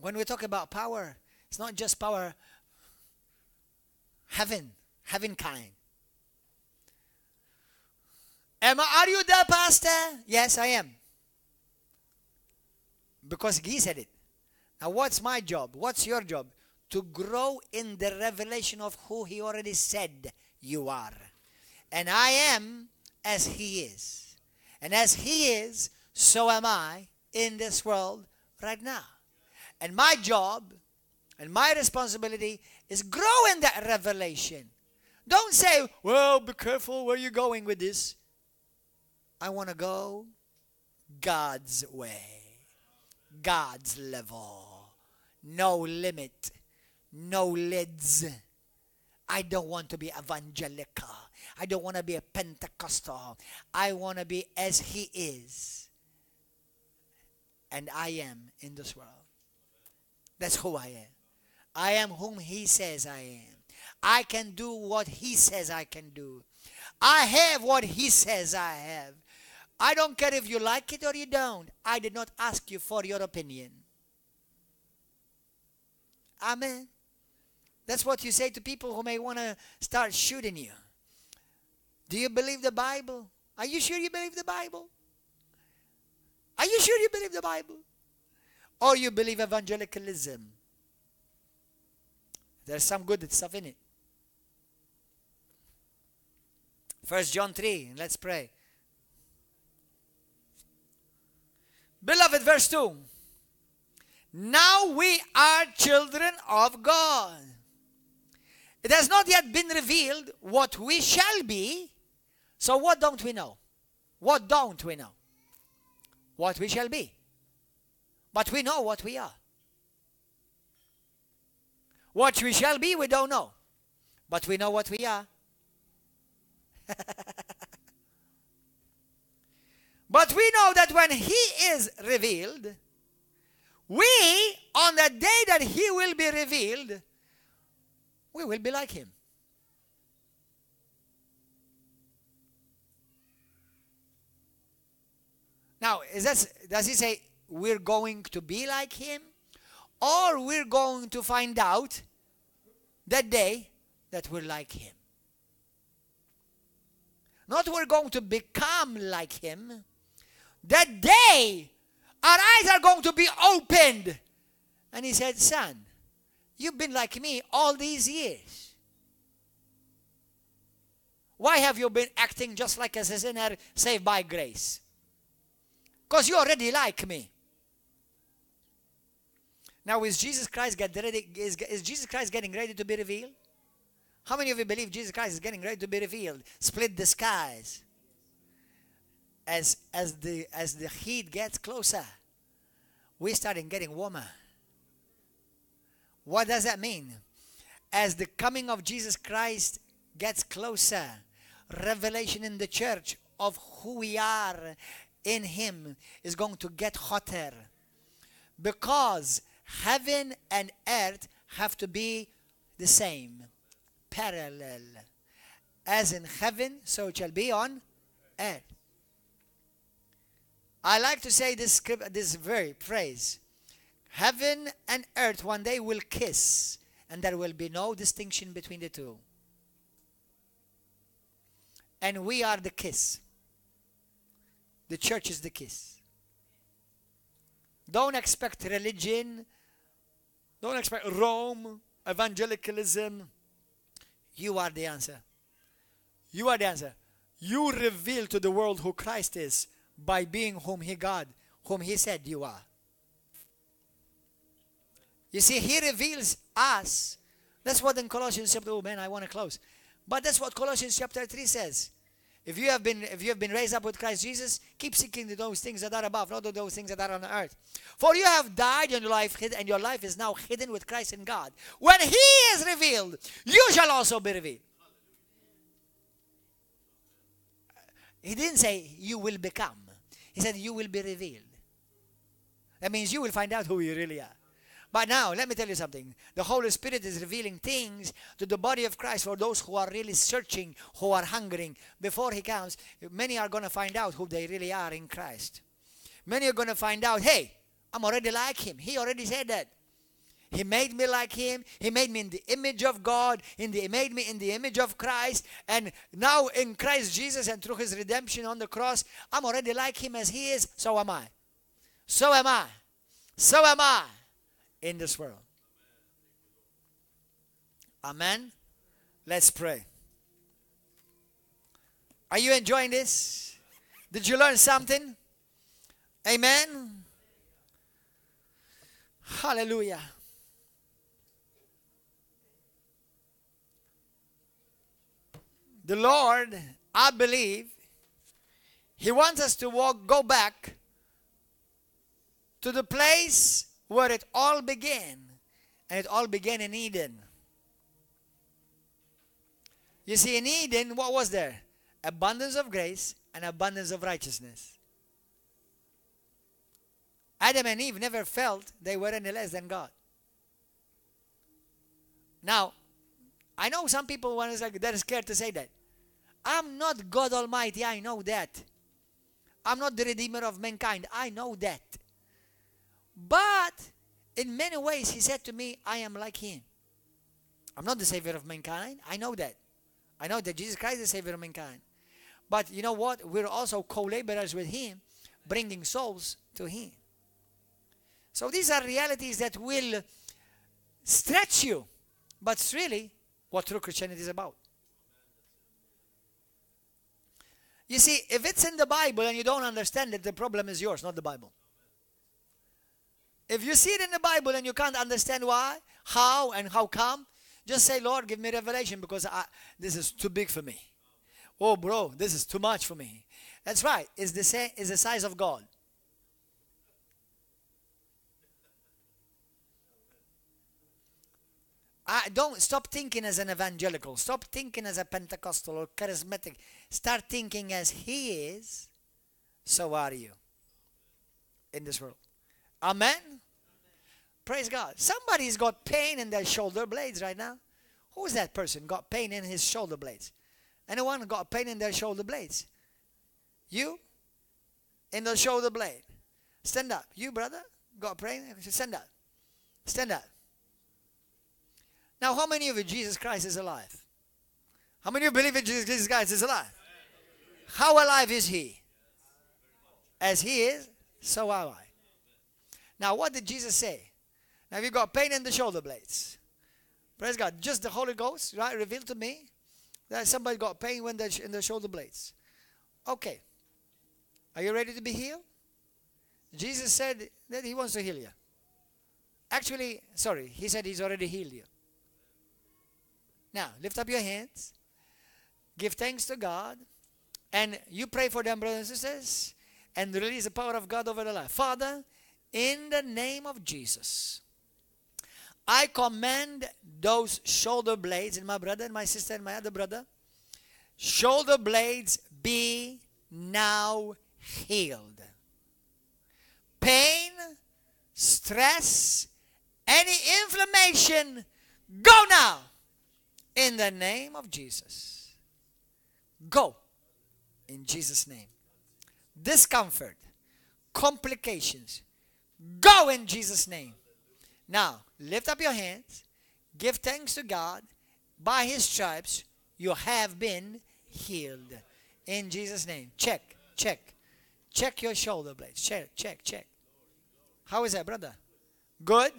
When we talk about power, it's not just power, heaven kind. Are you the pastor? Yes, I am. Because he said it. Now what's my job? What's your job? To grow in the revelation of who he already said you are. And I am as he is. And as he is, so am I in this world right now. And my job and my responsibility is grow in that revelation. Don't say, well, be careful where you're going with this. I want to go God's way. God's level. No limit. No lids. I don't want to be evangelical. I don't want to be a Pentecostal. I want to be as he is. And I am in this world. That's who I am. I am whom he says I am. I can do what he says I can do. I have what he says I have. I don't care if you like it or you don't. I did not ask you for your opinion. Amen. That's what you say to people who may want to start shooting you. Do you believe the Bible? Are you sure you believe the Bible? Are you sure you believe the Bible? Or you believe evangelicalism? There's some good stuff in it. 1 John 3, let's pray. Beloved, verse 2. Now we are children of God. It has not yet been revealed what we shall be. So what don't we know? What don't we know? What we shall be. But we know what we are. What we shall be, we don't know. But we know what we are. But we know that when he is revealed, we, on the day that he will be revealed, we will be like him. Now, does he say we're going to be like him? Or we're going to find out that day that we're like him? Not we're going to become like him. That day, our eyes are going to be opened. And he said, son, you've been like me all these years. Why have you been acting just like a sinner saved by grace? Because you already like me. Now, is Jesus Christ getting ready to be revealed? How many of you believe Jesus Christ is getting ready to be revealed? Split the skies. As the heat gets closer, we're starting getting warmer. What does that mean? As the coming of Jesus Christ gets closer, revelation in the church of who we are in him is going to get hotter. Because heaven and earth have to be the same, parallel. As in heaven, so it shall be on earth. I like to say this very phrase. Heaven and earth one day will kiss, and there will be no distinction between the two. And we are the kiss. The church is the kiss. Don't expect religion. Don't expect Rome, evangelicalism. You are the answer. You are the answer. You reveal to the world who Christ is by being whom he said you are. You see, he reveals us. That's what in Colossians chapter, oh man, I want to close. But that's what Colossians chapter 3 says. If you have been raised up with Christ Jesus, keep seeking those things that are above, not those things that are on the earth. For you have died and your life is now hidden with Christ in God. When he is revealed, you shall also be revealed. He didn't say you will become. He said you will be revealed. That means you will find out who you really are. But now, let me tell you something. The Holy Spirit is revealing things to the body of Christ for those who are really searching, who are hungering. Before he comes, many are going to find out who they really are in Christ. Many are going to find out, hey, I'm already like him. He already said that. He made me like him. He made me in the image of God. He made me in the image of Christ. And now in Christ Jesus and through his redemption on the cross, I'm already like him as he is. So am I. So am I. So am I in this world. Amen. Let's pray. Are you enjoying this? Did you learn something? Amen. Hallelujah. The Lord, I believe, he wants us to go back to the place where it all began. And it all began in Eden. You see, in Eden, what was there? Abundance of grace and abundance of righteousness. Adam and Eve never felt they were any less than God. Now, I know some people they're scared to say that. I'm not God Almighty, I know that. I'm not the Redeemer of mankind, I know that. But in many ways, he said to me, I am like him. I'm not the Savior of mankind, I know that. I know that Jesus Christ is the Savior of mankind. But you know what? We're also co-laborers with him, bringing souls to him. So these are realities that will stretch you. But it's really what true Christianity is about. You see, if it's in the Bible and you don't understand it, the problem is yours, not the Bible. If you see it in the Bible and you can't understand why, how, and how come, just say, Lord, give me revelation because this is too big for me. Oh, bro, this is too much for me. That's right. It's the size of God. Don't stop thinking as an evangelical. Stop thinking as a Pentecostal or charismatic. Start thinking as he is, so are you in this world. Amen? Praise God. Somebody's got pain in their shoulder blades right now. Who is that person got pain in his shoulder blades? Anyone got pain in their shoulder blades? You? In the shoulder blade. Stand up. You, brother, got pain? Stand up. Stand up. Now, how many of you, Jesus Christ is alive? How many of you believe in Jesus Christ is alive? How alive is he? As he is, so am I. Now, what did Jesus say? Now, if you got pain in the shoulder blades, praise God, just the Holy Ghost, right, revealed to me that somebody got pain when in the shoulder blades. Okay. Are you ready to be healed? Jesus said that he wants to heal you. Actually, sorry, he said he's already healed you. Now, lift up your hands. Give thanks to God. And you pray for them, brothers and sisters. And release the power of God over their life. Father, in the name of Jesus, I command those shoulder blades, and my brother and my sister and my other brother, shoulder blades be now healed. Pain, stress, any inflammation, go now. In the name of Jesus. Go. In Jesus' name. Discomfort. Complications. Go in Jesus' name. Now, lift up your hands. Give thanks to God. By his stripes, you have been healed. In Jesus' name. Check. Check. Check your shoulder blades. Check. Check. Check. How is that, brother? Good?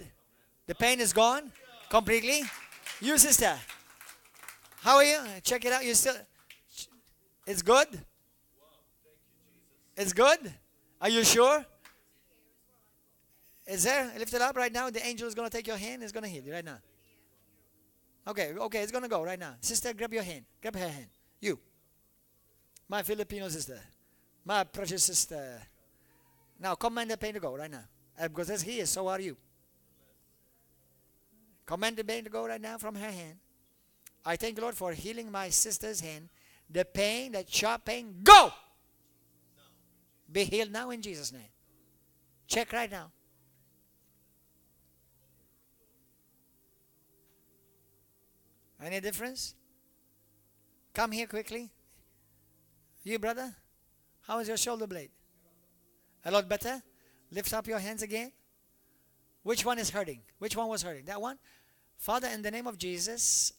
The pain is gone? Completely? You, sister. How are you? Check it out. You still? It's good? It's good? Are you sure? Is there? Lift it up right now. The angel is going to take your hand. It's going to heal you right now. Okay, it's going to go right now. Sister, grab your hand. Grab her hand. You. My Filipino sister. My precious sister. Now, command the pain to go right now. Because as he is, so are you. Command the pain to go right now from her hand. I thank the Lord for healing my sister's hand. The pain, that sharp pain, go! Be healed now in Jesus' name. Check right now. Any difference? Come here quickly. You, brother, how is your shoulder blade? A lot better? Lift up your hands again. Which one is hurting? Which one was hurting? That one? Father, in the name of Jesus,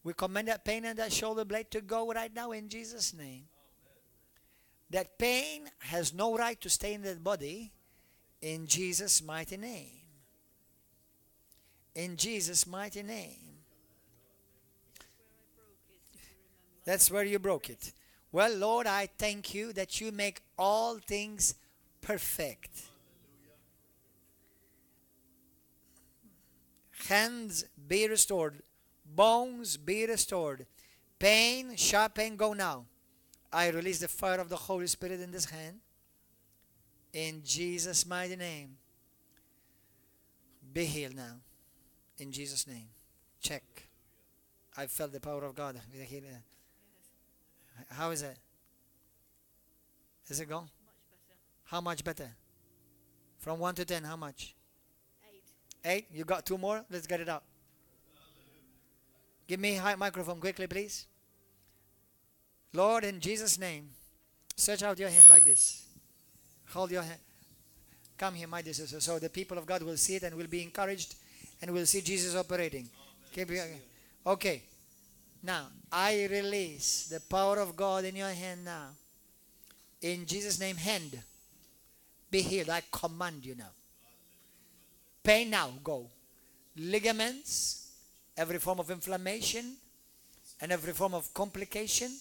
we command that pain and that shoulder blade to go right now in Jesus' name. That pain has no right to stay in that body in Jesus' mighty name. In Jesus' mighty name. That's where you broke it. Well, Lord, I thank you that you make all things perfect. Hands be restored. Bones be restored. Pain, sharp pain, go now. I release the fire of the Holy Spirit in this hand. In Jesus' mighty name. Be healed now. In Jesus' name. Check. I felt the power of God. How is it? Is it gone? Much better. How much better? From 1 to 10, how much? 8. 8? You got 2 more? Let's get it out. Give me a microphone quickly, please. Lord, in Jesus' name, stretch out your hand like this. Hold your hand. Come here, my dear sister, so the people of God will see it and will be encouraged and will see Jesus operating. Okay. Now, I release the power of God in your hand now. In Jesus' name, hand, be healed. I command you now. Pain now, go. Ligaments, every form of inflammation, and every form of complication,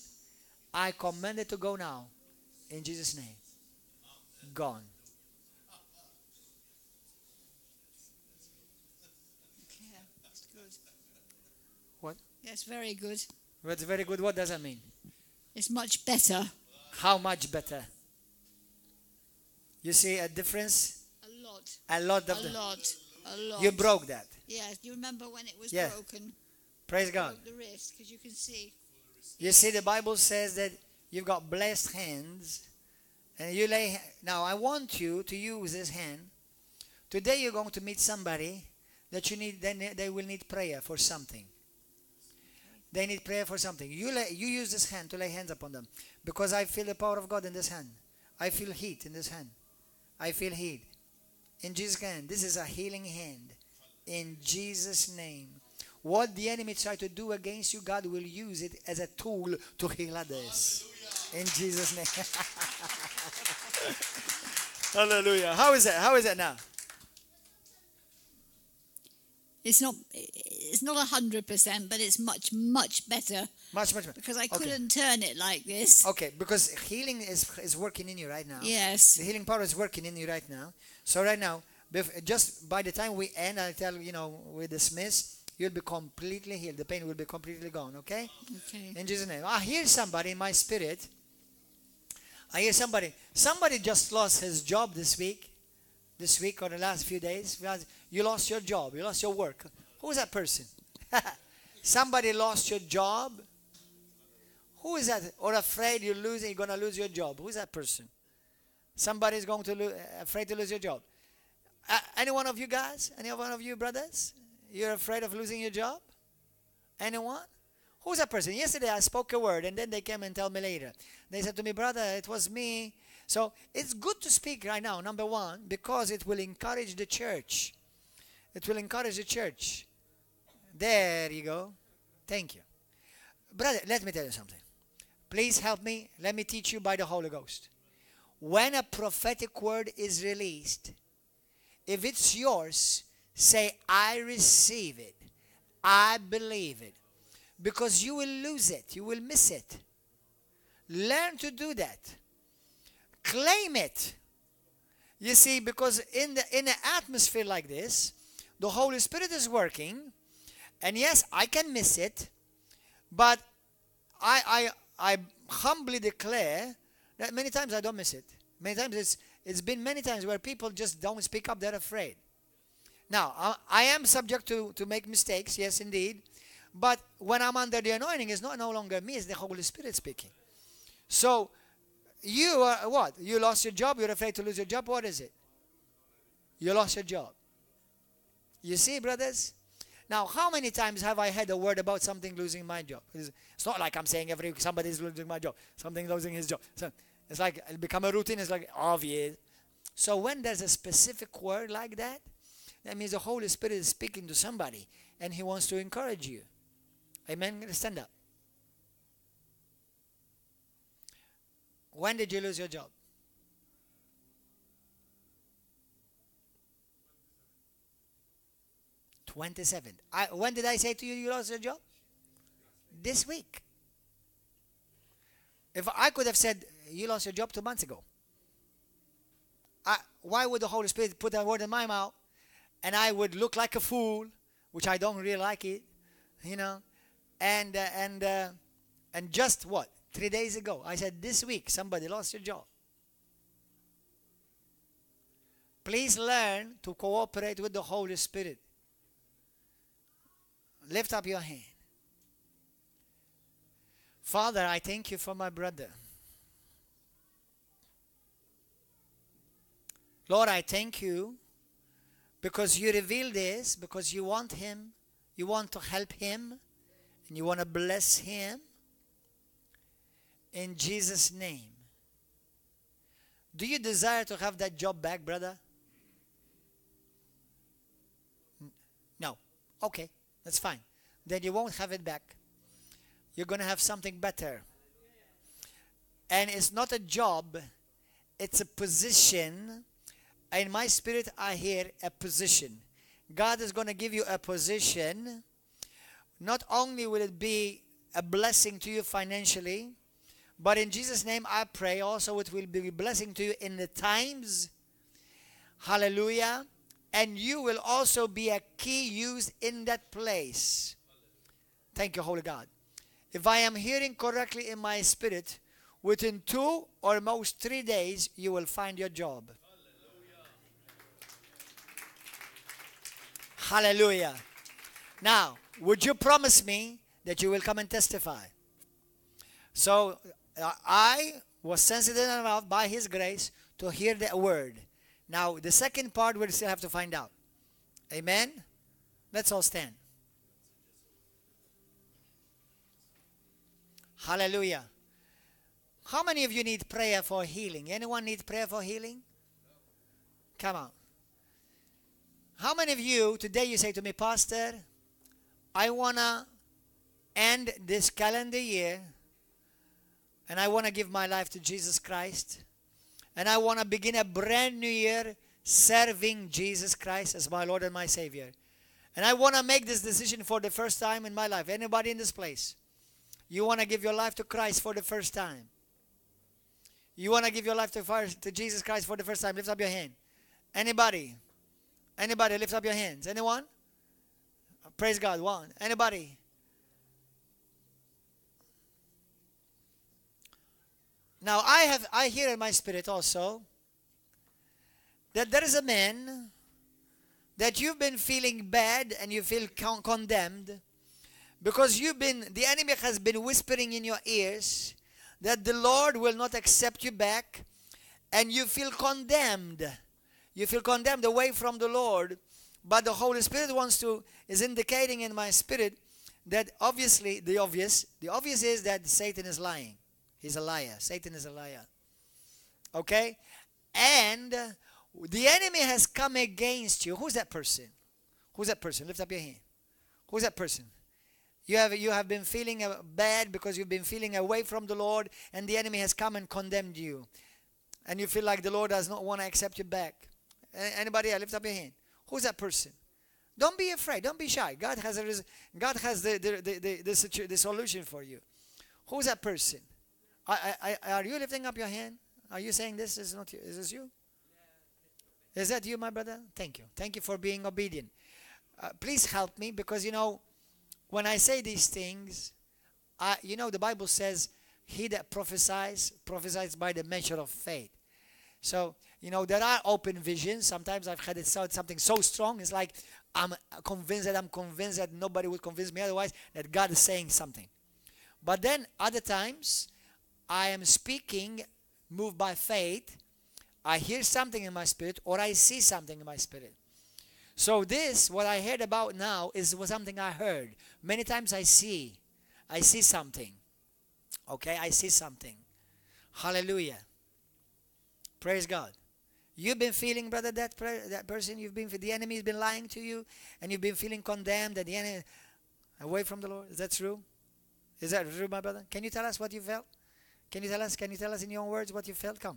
I command it to go now. In Jesus' name. Gone. Yeah, that's good. What? That's very good. That's very good. What does that mean? It's much better. How much better? You see a difference? A lot. A lot of A lot. A lot. You broke that. Yeah, you remember when it was Yeah. broken? Praise God. Broke the wrist, because you can see. You see, the Bible says that you've got blessed hands, and you lay. Now, I want you to use this hand. Today, you're going to meet somebody that you need. They will need prayer for something. They need prayer for something. You use this hand to lay hands upon them, because I feel the power of God in this hand. I feel heat in this hand. I feel heat in Jesus' hand. This is a healing hand in Jesus' name. What the enemy tried to do against you, God will use it as a tool to heal others. In Jesus' name. Hallelujah. How is it? How is it now? It's not 100%, but it's much, much better. Much better. Because I couldn't turn it like this. Okay, because healing is working in you right now. Yes. The healing power is working in you right now. So right now, just by the time we end, I tell we dismiss, you'll be completely healed. The pain will be completely gone, okay? Okay. In Jesus' name. I hear somebody in my spirit. I hear somebody. Somebody just lost his job this week or the last few days. You lost your job. You lost your work. Who is that person? Somebody lost your job. Who is that? Or afraid you're going to lose your job. Who is that person? Somebody's going to afraid to lose your job. Any one of you guys? Any one of you brothers? You're afraid of losing your job? Anyone? Who's that person? Yesterday I spoke a word and then they came and tell me later. They said to me, brother, it was me. So it's good to speak right now, number one, because it will encourage the church. It will encourage the church. There you go. Thank you. Brother, let me tell you something. Please help me. Let me teach you by the Holy Ghost. When a prophetic word is released, if it's yours, say, I receive it. I believe it. Because you will lose it. You will miss it. Learn to do that. Claim it. You see, because in an atmosphere like this, the Holy Spirit is working. And yes, I can miss it. But I humbly declare that many times I don't miss it. Many times it's been many times where people just don't speak up. They're afraid. Now, I am subject to make mistakes. Yes, indeed. But when I'm under the anointing, it's no longer me. It's the Holy Spirit speaking. So, you are what? You lost your job. You're afraid to lose your job. What is it? You lost your job. You see, brothers? Now, how many times have I had a word about something losing my job? It's not like I'm saying every week somebody's losing my job. Something losing his job. So it's like it'll become a routine. It's like obvious. So when there's a specific word like that, That means the Holy Spirit is speaking to somebody and He wants to encourage you. Amen? Stand up. When did you lose your job? 27th. When did I say to you you lost your job? This week. If I could have said you lost your job 2 months ago, why would the Holy Spirit put that word in my mouth and I would look like a fool, which I don't really like it, you know, and just what? 3 days ago, I said this week somebody lost your job. Please learn to cooperate with the Holy Spirit. Lift up your hand. Father, I thank you for my brother. Lord, I thank you because you reveal this, because you want him, you want to help him, and you want to bless him. In Jesus' name. Do you desire to have that job back, brother? No. Okay, that's fine. Then you won't have it back. You're going to have something better. And it's not a job, it's a position. In my spirit, I hear a position. God is going to give you a position. Not only will it be a blessing to you financially, but in Jesus' name I pray also it will be a blessing to you in the times. Hallelujah. And you will also be a key used in that place. Thank you, Holy God. If I am hearing correctly in my spirit, within 2 or most 3 days, you will find your job. Hallelujah. Now, would you promise me that you will come and testify? So, I was sensitive enough by His grace to hear that word. Now, the second part we'll still have to find out. Amen? Let's all stand. Hallelujah. How many of you need prayer for healing? Anyone need prayer for healing? Come on. How many of you, today you say to me, Pastor, I want to end this calendar year and I want to give my life to Jesus Christ. And I want to begin a brand new year serving Jesus Christ as my Lord and my Savior. And I want to make this decision for the first time in my life. Anybody in this place? You want to give your life to Christ for the first time? You want to give your life to Jesus Christ for the first time? Lift up your hand. Anybody? Anybody? Lift up your hands. Anyone? Praise God. One. Anybody? Now, I hear in my spirit also that there is a man that you've been feeling bad and you feel condemned because the enemy has been whispering in your ears that the Lord will not accept you back and you feel condemned. You feel condemned away from the Lord, but the Holy Spirit is indicating in my spirit that obviously, the obvious is that Satan is lying. He's a liar. Satan is a liar. Okay? And the enemy has come against you. Who's that person? Who's that person? Lift up your hand. Who's that person? You have been feeling bad because you've been feeling away from the Lord, and the enemy has come and condemned you. And you feel like the Lord does not want to accept you back. Anybody else? Lift up your hand. Who's that person? Don't be afraid. Don't be shy. God has the solution for you. Who's that person? Are you lifting up your hand? Are you saying this is not you? Is this you? Is that you, my brother? Thank you. Thank you for being obedient. Please help me because, when I say these things, the Bible says, he that prophesies by the measure of faith. So, there are open visions. Sometimes I've had it something so strong. It's like I'm convinced that nobody would convince me otherwise that God is saying something. But then other times, I am speaking, moved by faith. I hear something in my spirit or I see something in my spirit. So what I heard about now was something I heard. Many times I see something. Okay, I see something. Hallelujah. Praise God. You've been feeling, brother, that person, the enemy's been lying to you, and you've been feeling condemned, that the enemy away from the Lord. Is that true? Is that true, my brother? Can you tell us what you felt? Can you tell us in your own words what you felt? Come.